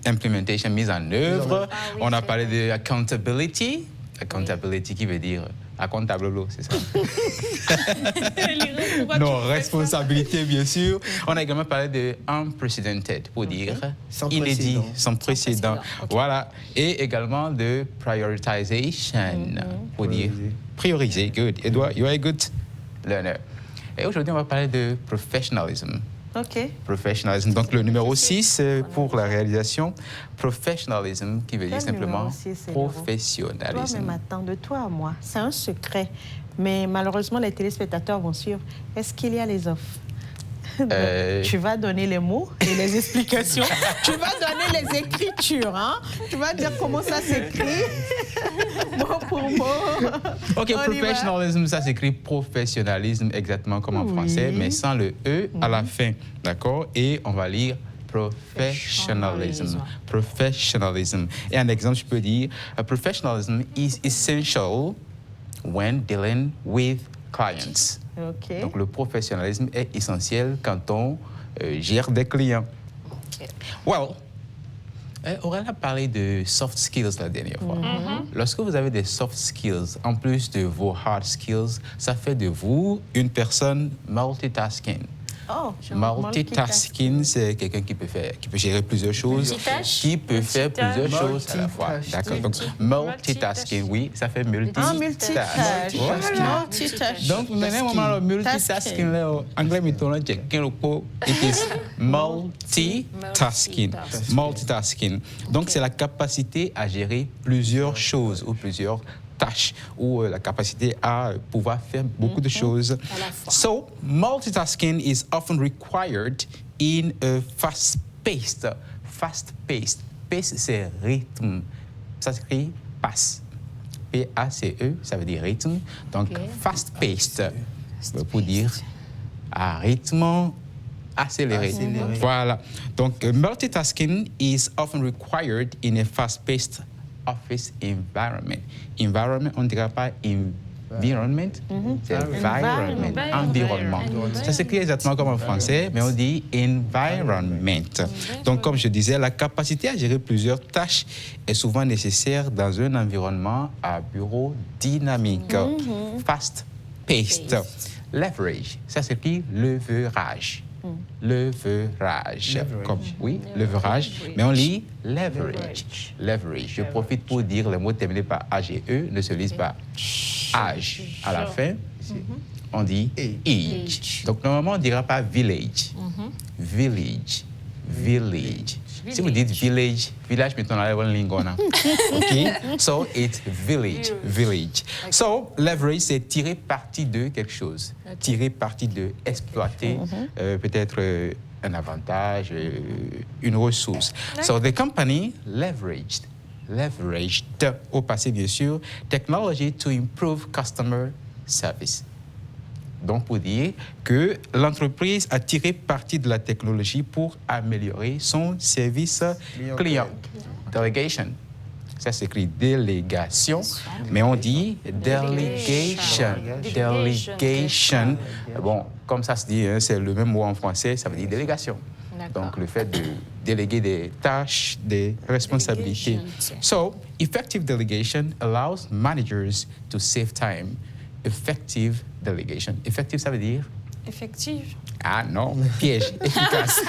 Implementation, mise en œuvre. On a parlé de accountability. Accountability qui veut dire comptable, c'est ça? Non, responsabilité, bien sûr. On a également parlé de unprecedented, pour dire inédit, sans précédent. Okay. Voilà. Et également de prioritization, pour dire prioriser. Good. Edouard, you are a good learner. Et aujourd'hui, on va parler de professionalism. OK. Professionalism. Donc, le numéro 6 pour la réalisation. Professionalism, qui veut dire simplement professionnalisme. Toi-même, attends, de toi à moi, c'est un secret. Mais malheureusement, les téléspectateurs vont suivre. Est-ce qu'il y a les offres? Tu vas donner les mots et les explications. Tu vas donner les écritures. Hein? Tu vas dire comment ça s'écrit. Mot pour mot. OK, professionalism, ça s'écrit professionnalisme exactement comme en français, mais sans le E à la fin. D'accord? Et on va lire professionalism. Professionalism. Et un exemple, je peux dire, professionalism is essential when dealing with clients. Okay. Donc, le professionnalisme est essentiel quand on gère des clients. Okay. Well, Aurèle a parlé de soft skills la dernière fois. Lorsque vous avez des soft skills, en plus de vos hard skills, ça fait de vous une personne multitasking. Oh, multitasking, c'est quelqu'un qui peut gérer plusieurs choses, qui peut faire plusieurs choses à la fois. D'accord. Donc, multitasking, oui, ça fait multitask. Multitask. Donc, maintenant, le multitasking, en anglais, it is multitasking. Multitasking. Donc, c'est la capacité à gérer plusieurs choses ou plusieurs tâches ou la capacité à pouvoir faire beaucoup de choses. So, multitasking is often required in a fast-paced. Fast-paced. Pace, c'est rythme. Ça s'écrit pace. P-A-C-E, ça veut dire rythme. Donc, fast-paced, pour dire à rythme accéléré. Voilà. Donc, multitasking is often required in a fast-paced office environment. Environment, on ne dira pas Environment, c'est environnement. Ça s'écrit exactement comme en français, mais on dit environment. Donc, comme je disais, la capacité à gérer plusieurs tâches est souvent nécessaire dans un environnement à bureau dynamique, fast-paced. Leverage, ça s'écrit leverage. Leverage. Comme, oui, leverage, mais on lit leverage. Leverage. Je profite pour dire les mots terminés par AGE ne se lisent pas âge. À la fin, on dit age. Donc, normalement, on ne dira pas village. Village. Village. Si vous dites village, mettons la lingona. OK? So, it's village. Village. So, leverage, c'est tirer parti de quelque chose. Tirer parti de, exploiter peut-être un avantage, une ressource. So, the company leveraged, au passé bien sûr, technology to improve customer service. Donc, pour dire que l'entreprise a tiré parti de la technologie pour améliorer son service client. Delegation. Ça s'écrit délégation, mais on dit delegation. Delegation. Bon, comme ça se dit, hein, c'est le même mot en français, ça veut dire délégation. Donc, le fait de déléguer des tâches, des responsabilités. So, effective delegation allows managers to save time. Effective delegation. Effective, ça veut dire? Effective. Ah non, piège, efficace.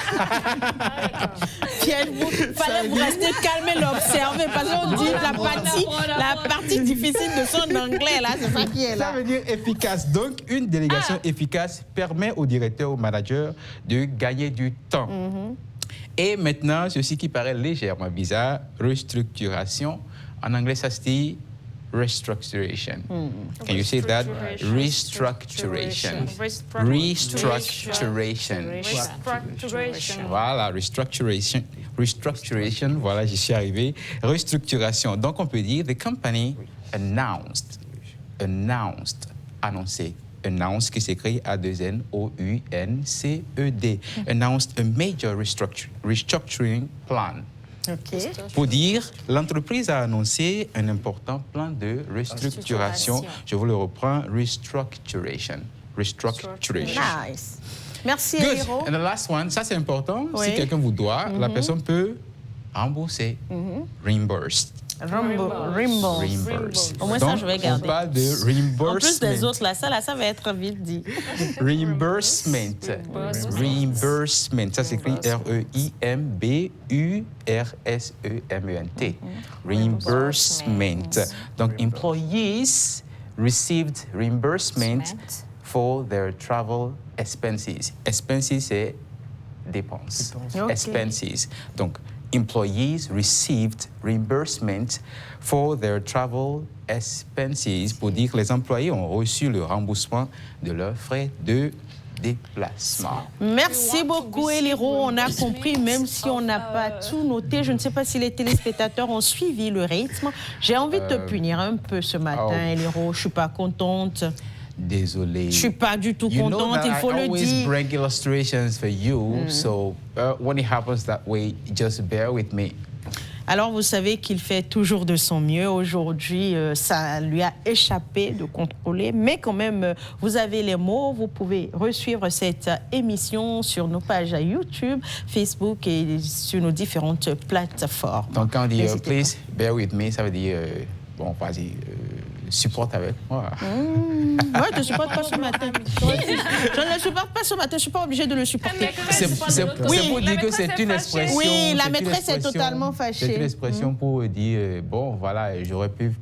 Piège, il fallait vous rester calme et l'observer parce qu'on dit la partie difficile de son anglais, là, c'est ça qui est là. Ça veut dire efficace. Donc, une délégation efficace permet au directeur, au manager de gagner du temps. Et maintenant, ceci qui paraît légèrement bizarre, restructuration. En anglais, ça se dit restructuration. Can you say that? Restructuration. Voilà, restructuration. Restructuration, voilà, j'y suis arrivé. Restructuration. Donc, on peut dire, the company announced, annoncé. Announce qui s'écrit A2N-O-U-N-C-E-D. Announced a major restructuring plan. Pour dire, l'entreprise a annoncé un important plan de restructuration. Je vous le reprends, restructuration. Nice. Merci, Good. Héros. And the last one, ça c'est important. Si quelqu'un vous doit, la personne peut rembourser. Reimbursed. Reimburse. Au moins, ça, je vais garder. On parle de reimbursement. En plus des autres, là, ça va être vite dit. Reimbursement. Reimbursement. Ça s'écrit R-E-I-M-B-U-R-S-E-M-E-N-T. Reimbursement. Donc, employees received reimbursement for their travel expenses. Expenses, c'est dépenses. Expenses. Donc, employees received reimbursement for their travel expenses, pour dire que les employés ont reçu le remboursement de leurs frais de déplacement. Merci beaucoup, Eliro. On a compris, même si on n'a pas tout noté. Je ne sais pas si les téléspectateurs ont suivi le rythme. J'ai envie de te punir un peu ce matin, Eliro. Je ne suis pas contente. Désolé. Je ne suis pas du tout contente, il faut le dire. I always bring illustrations for you, so when it happens that way, just bear with me. Alors, vous savez qu'il fait toujours de son mieux. Aujourd'hui, ça lui a échappé de contrôler. Mais quand même, vous avez les mots. Vous pouvez resuivre cette émission sur nos pages YouTube, Facebook et sur nos différentes plateformes. Donc, quand on dit « please bear with me », ça veut dire bon, vas-y, supporte avec moi. Moi, je ne supporte pas ce matin. Je ne le supporte pas ce matin. Je ne suis pas obligée de le supporter. C'est pour dire que c'est une expression. Oui, la maîtresse est totalement fâchée. C'est une expression pour dire, bon, voilà, j'aurais pu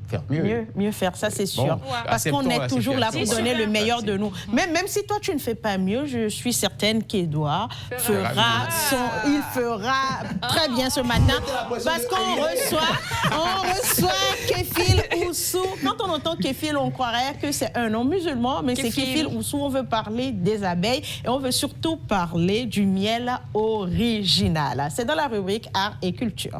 faire mieux. Mieux faire, ça c'est sûr. Parce qu'on est toujours là pour donner le meilleur de nous. Même si toi tu ne fais pas mieux, je suis certaine qu'Edouard fera très bien ce matin. Parce qu'on reçoit Kefil Oussou. Quand on entend Kefil, on croirait que c'est un nom musulman, mais c'est Kefil Oussou. On veut parler des abeilles et on veut surtout parler du miel original. C'est dans la rubrique Art et Culture.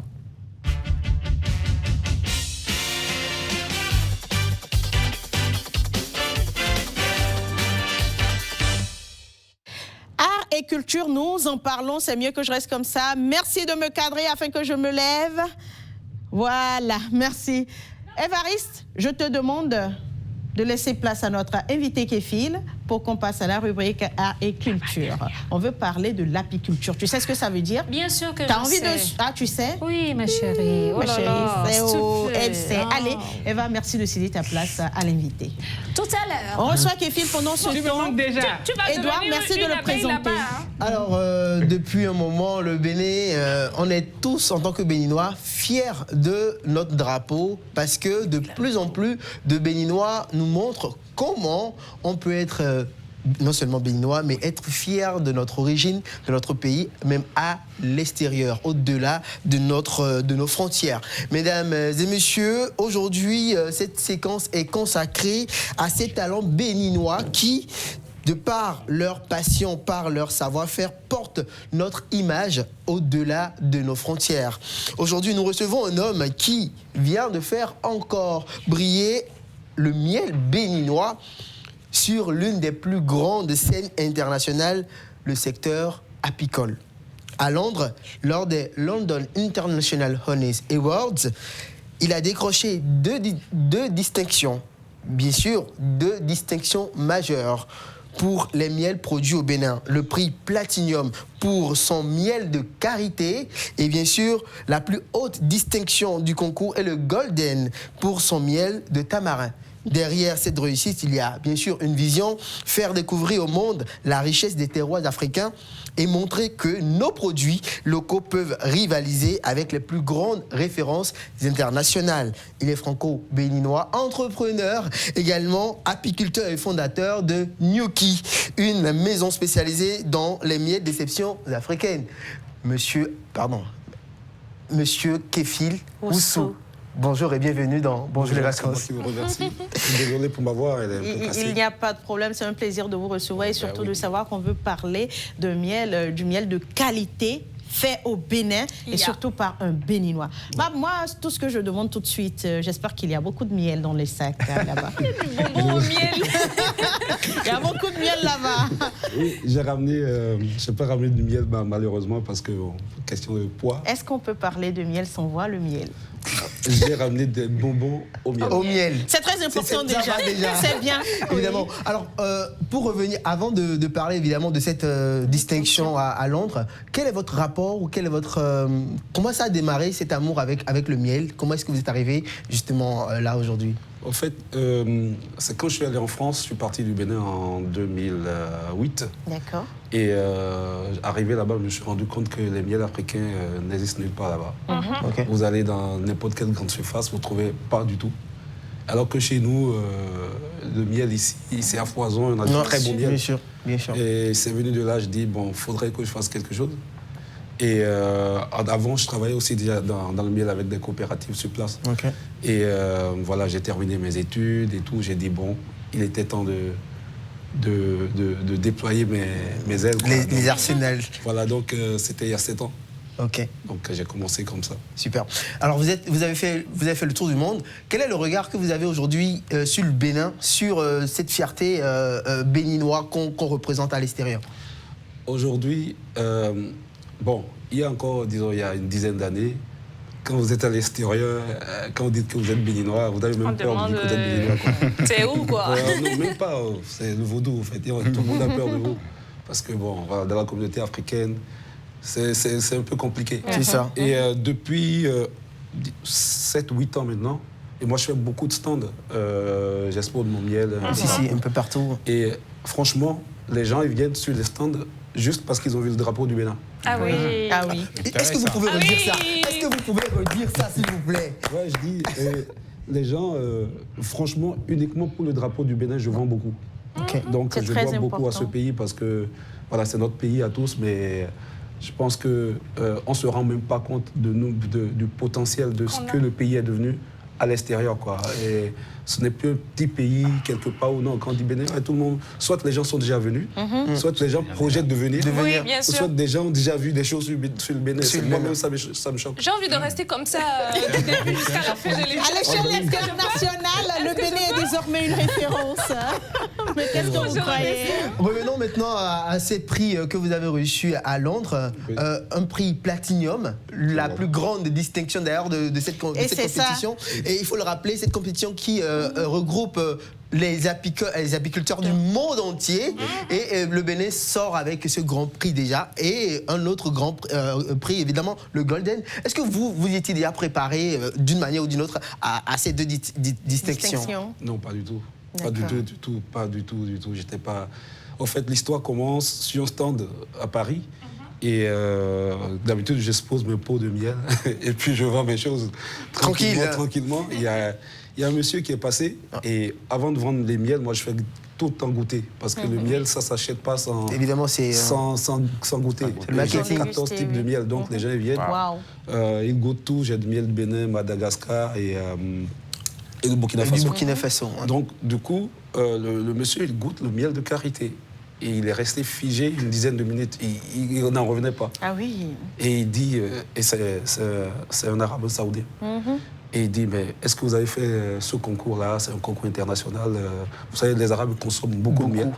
Et culture, nous en parlons, c'est mieux que je reste comme ça. Merci de me cadrer afin que je me lève. Voilà, merci. Évariste, je te demande de laisser place à notre invité Kéfil pour qu'on passe à la rubrique Art et Culture. On veut parler de l'apiculture. Tu sais ce que ça veut dire? Bien sûr que T'as je envie sais. de... Ah, tu sais? Oui, ma chérie. Oh ma là chérie, là, c'est s'il te plaît. elle sait. Ah. Allez, Eva, merci de céder ta place à l'invité. Tout à l'heure. On reçoit Kéfil pendant ce temps. déjà. Tu vas Edouard, devenir merci de une le abeille présenter. là-bas, hein. Alors, depuis un moment, le Bénin, on est tous, en tant que Béninois, fiers de notre drapeau parce que de plus en plus de Béninois nous montrent comment on peut être non seulement béninois, mais être fier de notre origine, de notre pays, même à l'extérieur, au-delà de nos frontières. Mesdames et messieurs, aujourd'hui, cette séquence est consacrée à ces talents béninois qui, de par leur passion, par leur savoir-faire, portent notre image au-delà de nos frontières. Aujourd'hui, nous recevons un homme qui vient de faire encore briller le miel béninois sur l'une des plus grandes scènes internationales, le secteur apicole. À Londres, lors des London International Honey Awards, il a décroché deux distinctions, bien sûr, deux distinctions majeures pour les miels produits au Bénin. Le prix Platinum pour son miel de karité et bien sûr, la plus haute distinction du concours est le Golden pour son miel de tamarin. Derrière cette réussite, il y a bien sûr une vision, faire découvrir au monde la richesse des terroirs africains et montrer que nos produits locaux peuvent rivaliser avec les plus grandes références internationales. Il est franco-béninois, entrepreneur, également apiculteur et fondateur de Nyuki, une maison spécialisée dans les miels d'exception africaines. Monsieur Kéfil Oussou. Bonjour et bienvenue dans Bonjour les vacances. Je vous remercie. Je suis désolé pour m'avoir. Il n'y a pas de problème, c'est un plaisir de vous recevoir et surtout de savoir qu'on veut parler de miel, du miel de qualité fait au Bénin et surtout par un Béninois. Bah, moi, tout ce que je demande tout de suite, j'espère qu'il y a beaucoup de miel dans les sacs là-bas. Il y a du bonbon au miel. Il y a beaucoup de miel là-bas. Oui, j'ai ramené, je n'ai pas ramené du miel malheureusement parce que question de poids. Est-ce qu'on peut parler de miel sans voir le miel? J'ai ramené des bonbons au miel. Au miel. C'est très important déjà. C'est bien. Évidemment. Oui. Alors, pour revenir, avant de parler évidemment de cette distinction à Londres, quel est votre rapport ou quel est votre comment ça a démarré cet amour avec le miel? Comment est-ce que vous êtes arrivé justement là aujourd'hui? En fait, c'est quand je suis allé en France, je suis parti du Bénin en 2008. D'accord. Et arrivé là-bas, je me suis rendu compte que les miels africains n'existent nulle part là-bas. Okay. Vous allez dans n'importe quelle grande surface, vous ne trouvez pas du tout. Alors que chez nous, le miel ici, c'est à foison, on a du très bon miel. Bien sûr, bien sûr. Et c'est venu de là, je dis, bon, il faudrait que je fasse quelque chose. Et avant, je travaillais aussi déjà dans le miel avec des coopératives sur place. Okay. Et voilà, j'ai terminé mes études et tout. J'ai dit, bon, il était temps de déployer mes ailes. Les arsenals. Voilà, donc c'était il y a 7 ans. Ok. Donc j'ai commencé comme ça. Super. Alors vous avez fait le tour du monde. Quel est le regard que vous avez aujourd'hui sur le Bénin, sur cette fierté béninoise qu'on représente à l'extérieur? Aujourd'hui, bon, il y a encore, disons, il y a une dizaine d'années, quand vous êtes à l'extérieur, quand vous dites que vous êtes béninois, vous avez même peur de dire que vous êtes béninois. C'est où, quoi? Non, même pas. C'est le vaudou, en fait. Tout le monde a peur de vous. Parce que, bon, voilà, dans la communauté africaine, c'est un peu compliqué. C'est ça. Et depuis 7-8 ans maintenant, et moi je fais beaucoup de stands, j'expose mon miel. Un peu partout. Et franchement, les gens ils viennent sur les stands juste parce qu'ils ont vu le drapeau du Bénin. Ah oui. Ah oui. Est-ce que vous pouvez redire ça? Est-ce que vous pouvez redire ça, s'il vous plaît? Ouais, je dis, les gens, franchement, uniquement pour le drapeau du Bénin, je vends beaucoup. Okay. Donc je dois beaucoup à ce pays parce que voilà, c'est notre pays à tous, mais je pense qu'on ne se rend même pas compte du potentiel de ce que le pays est devenu à l'extérieur, quoi. Et ce n'est plus un petit pays quelque part où non, quand on dit Bénin, tout le monde, soit les gens sont déjà venus, soit les gens projettent de venir, oui, bien sûr. soit des gens ont déjà vu des choses sur le Bénin. Moi-même, ça me choque. J'ai envie de rester comme ça du début jusqu'à la fin de l'émission. À l'échelle internationale, le Bénin est désormais une référence. Mais qu'est-ce que vous croyez? Revenons maintenant à ces prix que vous avez reçus à Londres. Oui. Un prix Platinum, la plus grande distinction d'ailleurs de cette compétition. Et il faut le rappeler, cette compétition qui regroupe les apiculteurs du monde entier. Et le Bénin sort avec ce grand prix déjà. Et un autre grand prix, évidemment, le Golden. Est-ce que vous étiez déjà préparé d'une manière ou d'une autre à ces deux distinctions? Non, pas du tout. Pas du tout. J'étais pas... En fait, l'histoire commence sur un stand à Paris. Et d'habitude, j'expose mes pots de miel. Et puis, je vends mes choses tranquillement. Il y a un monsieur qui est passé. Et avant de vendre les miels, moi, je fais tout le temps goûter. Parce que le miel, ça ne s'achète pas sans, évidemment, sans goûter. J'ai 14 types de miel. Donc, les gens ils viennent. Ils goûtent tout. J'ai du miel de Bénin, Madagascar et de Burkina Faso. Donc, du coup, le monsieur, il goûte le miel de karité. Et il est resté figé une dizaine de minutes. Il n'en revenait pas. Ah oui. Et il dit, et c'est un arabe saoudien. Et il dit, mais est-ce que vous avez fait ce concours-là? C'est un concours international. Vous savez, les Arabes consomment beaucoup de miel.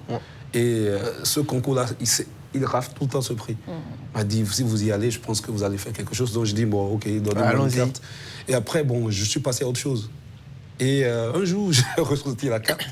Et ce concours-là, il rafle tout le temps ce prix. Il m'a dit, si vous y allez, je pense que vous allez faire quelque chose. Donc je dis, bon, ok, donnez-moi une carte. Et après, bon, je suis passé à autre chose. Et un jour, j'ai ressorti la carte.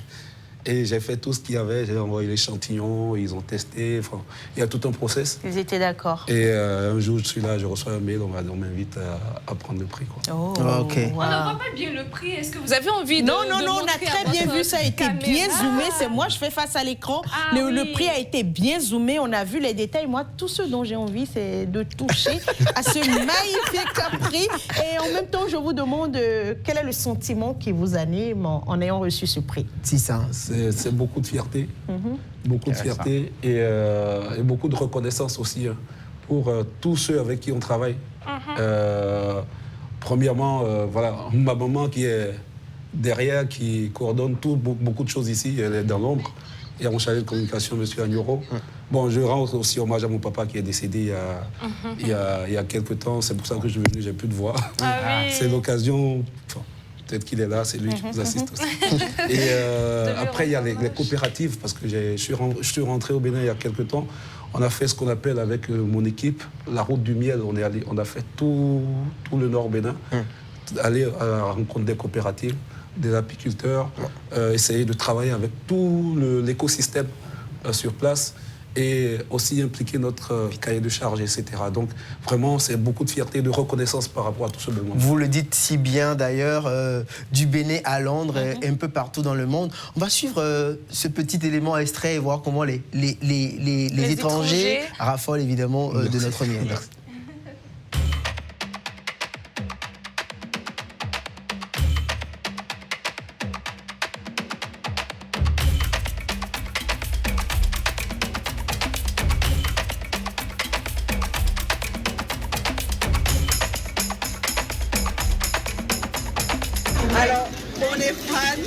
Et j'ai fait tout ce qu'il y avait, j'ai envoyé l'échantillon, ils ont testé, enfin, il y a tout un process. Ils étaient d'accord. Et un jour, je suis là, je reçois un mail, on m'invite à prendre le prix. Quoi. Oh, ok. On ne voit pas bien le prix, est-ce que vous avez envie de Non, on a très bien vu, ça a été bien zoomé, c'est moi, je fais face à l'écran. Le prix a été bien zoomé, on a vu les détails. Moi, tout ce dont j'ai envie, c'est de toucher à ce magnifique prix. Et en même temps, je vous demande quel est le sentiment qui vous anime en ayant reçu ce prix? Si ça. C'est beaucoup de fierté, beaucoup de fierté et beaucoup de reconnaissance aussi pour tous ceux avec qui on travaille. Premièrement, voilà, ma maman qui est derrière, qui coordonne beaucoup de choses ici, elle est dans l'ombre. Il y a mon chargé de communication, M. Agnoro. Bon, je rends aussi hommage à mon papa qui est décédé il y a quelques temps. C'est pour ça que je suis venu, j'ai plus de voix. C'est l'occasion... Peut-être qu'il est là, c'est lui qui nous assiste aussi. Et après, il y a les coopératives, parce que je suis rentré au Bénin il y a quelques temps. On a fait ce qu'on appelle avec mon équipe la route du miel. On a fait tout le nord Bénin, aller à la rencontre des coopératives, des apiculteurs, essayer de travailler avec tout l'écosystème sur place et aussi impliquer notre cahier de charge, etc. Donc vraiment, c'est beaucoup de fierté et de reconnaissance par rapport à tout ce beau monde. Vous le dites si bien d'ailleurs, du Bénin à Londres et un peu partout dans le monde. On va suivre ce petit élément extrait et voir comment les étrangers raffolent évidemment de notre miel. Merci. Alors, on est fan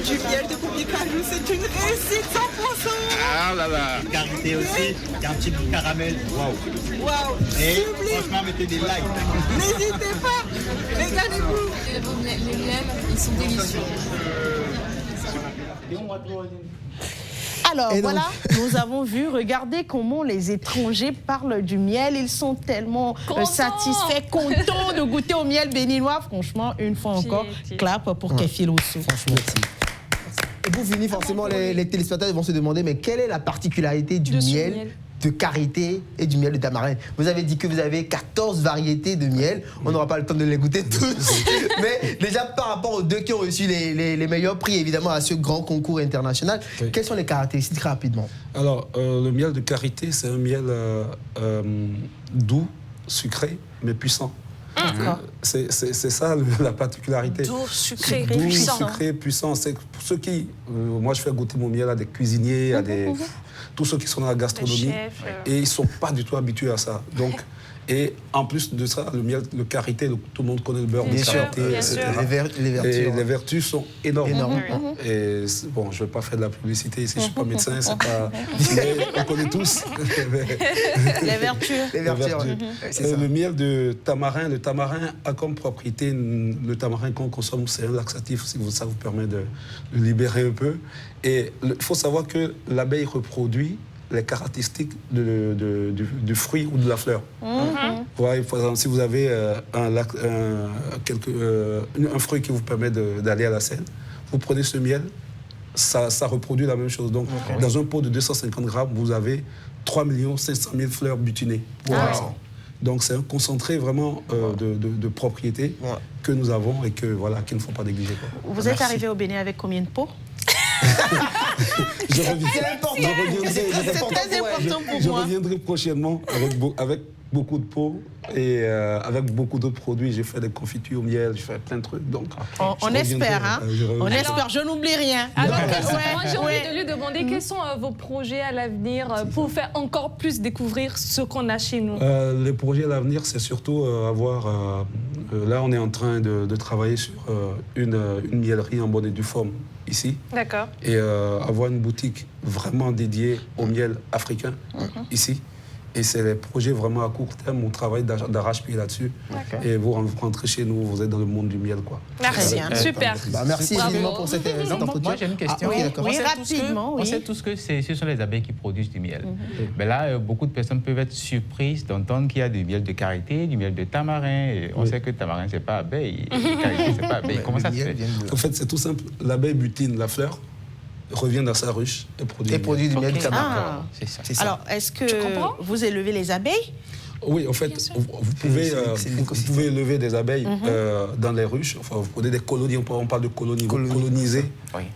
du miel de Copicalou, c'est une réussite 100%. Ah là là. Carité aussi, il y a un petit bout de caramel. Waouh. Waouh. Et sublime. franchement, mettez des likes. N'hésitez pas, régalez-vous. Les miels, ils sont délicieux. Alors voilà, nous avons vu, regardez comment les étrangers parlent du miel. Ils sont tellement satisfaits, contents de goûter au miel béninois. Franchement, une fois encore, clap pour Kefi Loussou. Franchement, merci. Et pour finir, forcément, les téléspectateurs vont se demander, mais quelle est la particularité du miel de karité et du miel de tamarin? Vous avez dit que vous avez 14 variétés de miel. On n'aura pas le temps de les goûter tous. Mais déjà, par rapport aux deux qui ont reçu les meilleurs prix, évidemment, à ce grand concours international, quelles sont les caractéristiques rapidement? Alors, le miel de karité, c'est un miel doux, sucré, mais puissant. C'est ça la particularité. Doux, sucré, puissant. Sucré, puissant. C'est pour ceux qui... moi, je fais goûter mon miel à des cuisiniers, à des... tous ceux qui sont dans la gastronomie, et ils ne sont pas du tout habitués à ça. Donc, et en plus de ça, le miel, le karité, tout le monde connaît le beurre de karité, etc. Les vertus sont énormes. Et bon, je ne vais pas faire de la publicité ici, je ne suis pas médecin, c'est pas... mais on connaît tous les vertus. Le miel de tamarin, le tamarin a comme propriété, le tamarin qu'on consomme, c'est un laxatif, ça vous permet de libérer un peu. Et il faut savoir que l'abeille reproduit les caractéristiques du fruit ou de la fleur. Ouais, par exemple, si vous avez un fruit qui vous permet d'aller à la selle, vous prenez ce miel, ça reproduit la même chose. Donc, dans un pot de 250 grammes, vous avez 3 500 000 fleurs butinées. Wow. Donc, c'est un concentré vraiment de propriété que nous avons et qu'il ne faut pas négliger. Vous êtes arrivé au Bénin avec combien de pots? Je reviendrai prochainement avec beaucoup de pots et avec beaucoup d'autres produits. J'ai fait des confitures au miel, j'ai fait plein de trucs. Donc, on espère, hein? On espère, je n'oublie rien. Alors, moi, j'ai envie de lui demander quels sont vos projets à l'avenir pour faire encore plus découvrir ce qu'on a chez nous. Les projets à l'avenir, c'est surtout avoir... là, on est en train de travailler sur une miellerie en bonne et due forme ici. D'accord. Et avoir une boutique vraiment dédiée au miel africain ici. Et c'est les projets vraiment à court terme. On travaille d'arrache-pied là-dessus. Et vous rentrez chez nous, vous êtes dans le monde du miel, quoi. Merci, super. Merci évidemment pour cette entretien. Moi, j'ai une question. Rapidement. On sait tous que ce sont les abeilles qui produisent du miel. Mais là, beaucoup de personnes peuvent être surprises d'entendre qu'il y a du miel de karité, du miel de tamarin. Et on sait que tamarin, c'est pas abeille. Karité, c'est pas abeille. Comment ça se fait? En fait, c'est tout simple. L'abeille butine la fleur, revient dans sa ruche et produit du miel de tamarin. C'est ça. Alors, est-ce que vous élevez les abeilles? Oui, en fait, vous pouvez élever des abeilles dans les ruches. Enfin, vous prenez des colonies, on parle de colonies, vous colonisez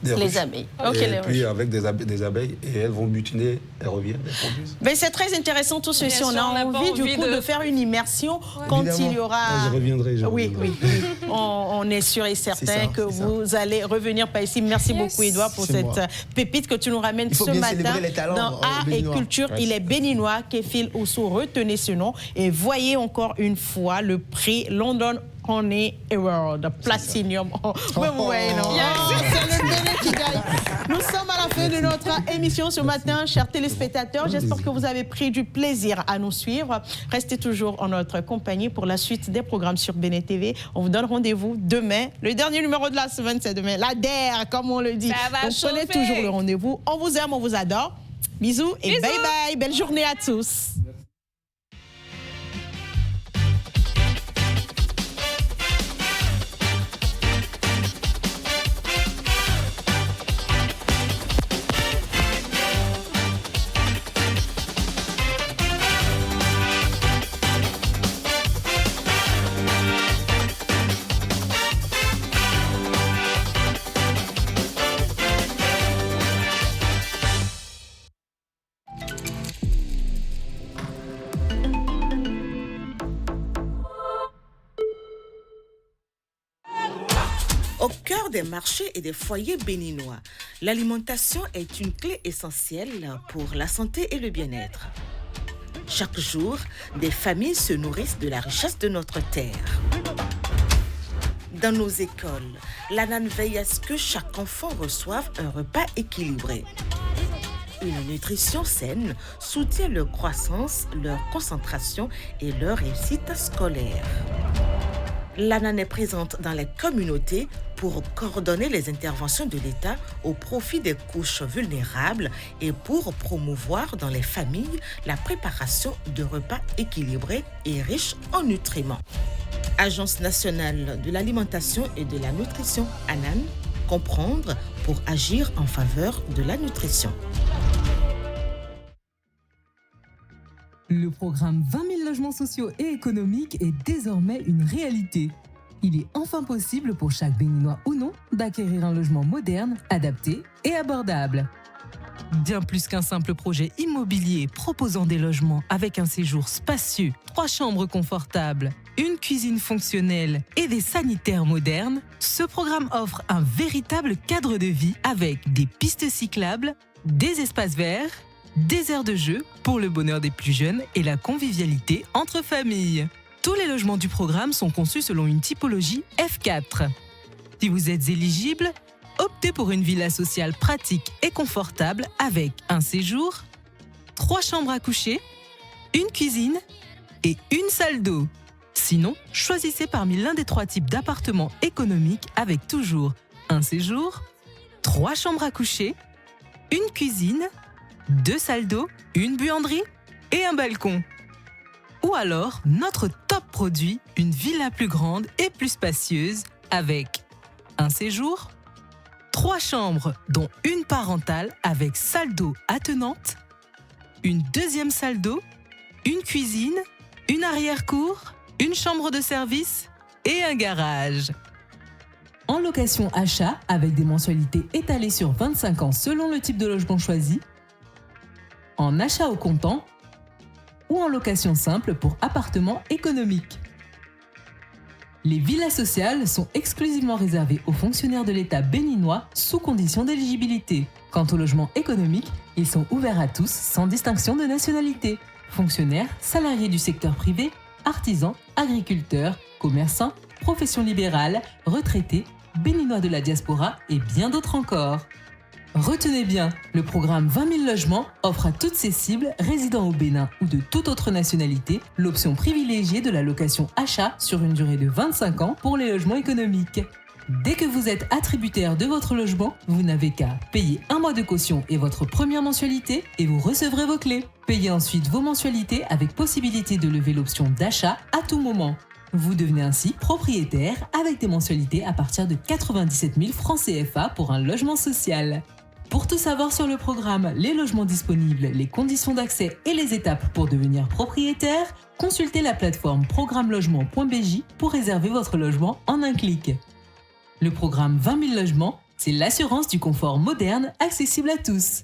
des ruches. Les abeilles. Et puis avec des abeilles, et elles vont butiner, elles reviennent, elles produisent. Mais c'est très intéressant tout ceci. On a envie du coup de faire une immersion quand il y aura... Je reviendrai. Oui. On est sûr et certain que vous allez revenir par ici. Merci beaucoup, Edouard, pour cette pépite que tu nous ramènes ce matin dans Art et Culture. Il est béninois, Kéfil Oussou, retenez ce nom. Et voyez encore une fois le prix London Honey Award, Platinum. C'est le Bénin qui gagne. Nous sommes à la fin de notre émission ce matin, chers téléspectateurs. J'espère que vous avez pris du plaisir à nous suivre. Restez toujours en notre compagnie pour la suite des programmes sur Bénin TV. On vous donne rendez-vous demain. Le dernier numéro de la semaine, c'est demain. La DER, comme on le dit. Donc prenez toujours le rendez-vous. On vous aime, on vous adore. Bisous et bye bye. Belle journée à tous. Au cœur des marchés et des foyers béninois, l'alimentation est une clé essentielle pour la santé et le bien-être. Chaque jour, des familles se nourrissent de la richesse de notre terre. Dans nos écoles, l'ANAN veille à ce que chaque enfant reçoive un repas équilibré. Une nutrition saine soutient leur croissance, leur concentration et leur réussite scolaire. L'ANAN est présente dans les communautés pour coordonner les interventions de l'État au profit des couches vulnérables et pour promouvoir dans les familles la préparation de repas équilibrés et riches en nutriments. Agence nationale de l'alimentation et de la nutrition ANAN, comprendre pour agir en faveur de la nutrition. Le programme 20 000 logements sociaux et économiques est désormais une réalité. Il est enfin possible pour chaque Béninois ou non d'acquérir un logement moderne, adapté et abordable. Bien plus qu'un simple projet immobilier proposant des logements avec un séjour spacieux, 3 chambres confortables, une cuisine fonctionnelle et des sanitaires modernes, ce programme offre un véritable cadre de vie avec des pistes cyclables, des espaces verts, des aires de jeu pour le bonheur des plus jeunes et la convivialité entre familles. Tous les logements du programme sont conçus selon une typologie F4. Si vous êtes éligible, optez pour une villa sociale pratique et confortable avec un séjour, 3 chambres à coucher, une cuisine et une salle d'eau. Sinon, choisissez parmi l'un des 3 types d'appartements économiques avec toujours un séjour, 3 chambres à coucher, une cuisine, 2 salles d'eau, une buanderie et un balcon. Ou alors, notre top produit, une villa plus grande et plus spacieuse avec un séjour, 3 chambres, dont une parentale avec salle d'eau attenante, une deuxième salle d'eau, une cuisine, une arrière-cour, une chambre de service et un garage. En location achat avec des mensualités étalées sur 25 ans selon le type de logement choisi, en achat au comptant ou en location simple pour appartements économiques. Les villas sociales sont exclusivement réservées aux fonctionnaires de l'État béninois sous condition d'éligibilité. Quant aux logements économiques, ils sont ouverts à tous sans distinction de nationalité. Fonctionnaires, salariés du secteur privé, artisans, agriculteurs, commerçants, professions libérales, retraités, béninois de la diaspora et bien d'autres encore. Retenez bien, le programme 20 000 logements offre à toutes ces cibles résidant au Bénin ou de toute autre nationalité l'option privilégiée de la location achat sur une durée de 25 ans pour les logements économiques. Dès que vous êtes attributaire de votre logement, vous n'avez qu'à payer 1 mois de caution et votre première mensualité et vous recevrez vos clés. Payez ensuite vos mensualités avec possibilité de lever l'option d'achat à tout moment. Vous devenez ainsi propriétaire avec des mensualités à partir de 97 000 francs CFA pour un logement social. Pour tout savoir sur le programme, les logements disponibles, les conditions d'accès et les étapes pour devenir propriétaire, consultez la plateforme programmelogement.bj pour réserver votre logement en un clic. Le programme 20 000 logements, c'est l'assurance du confort moderne accessible à tous.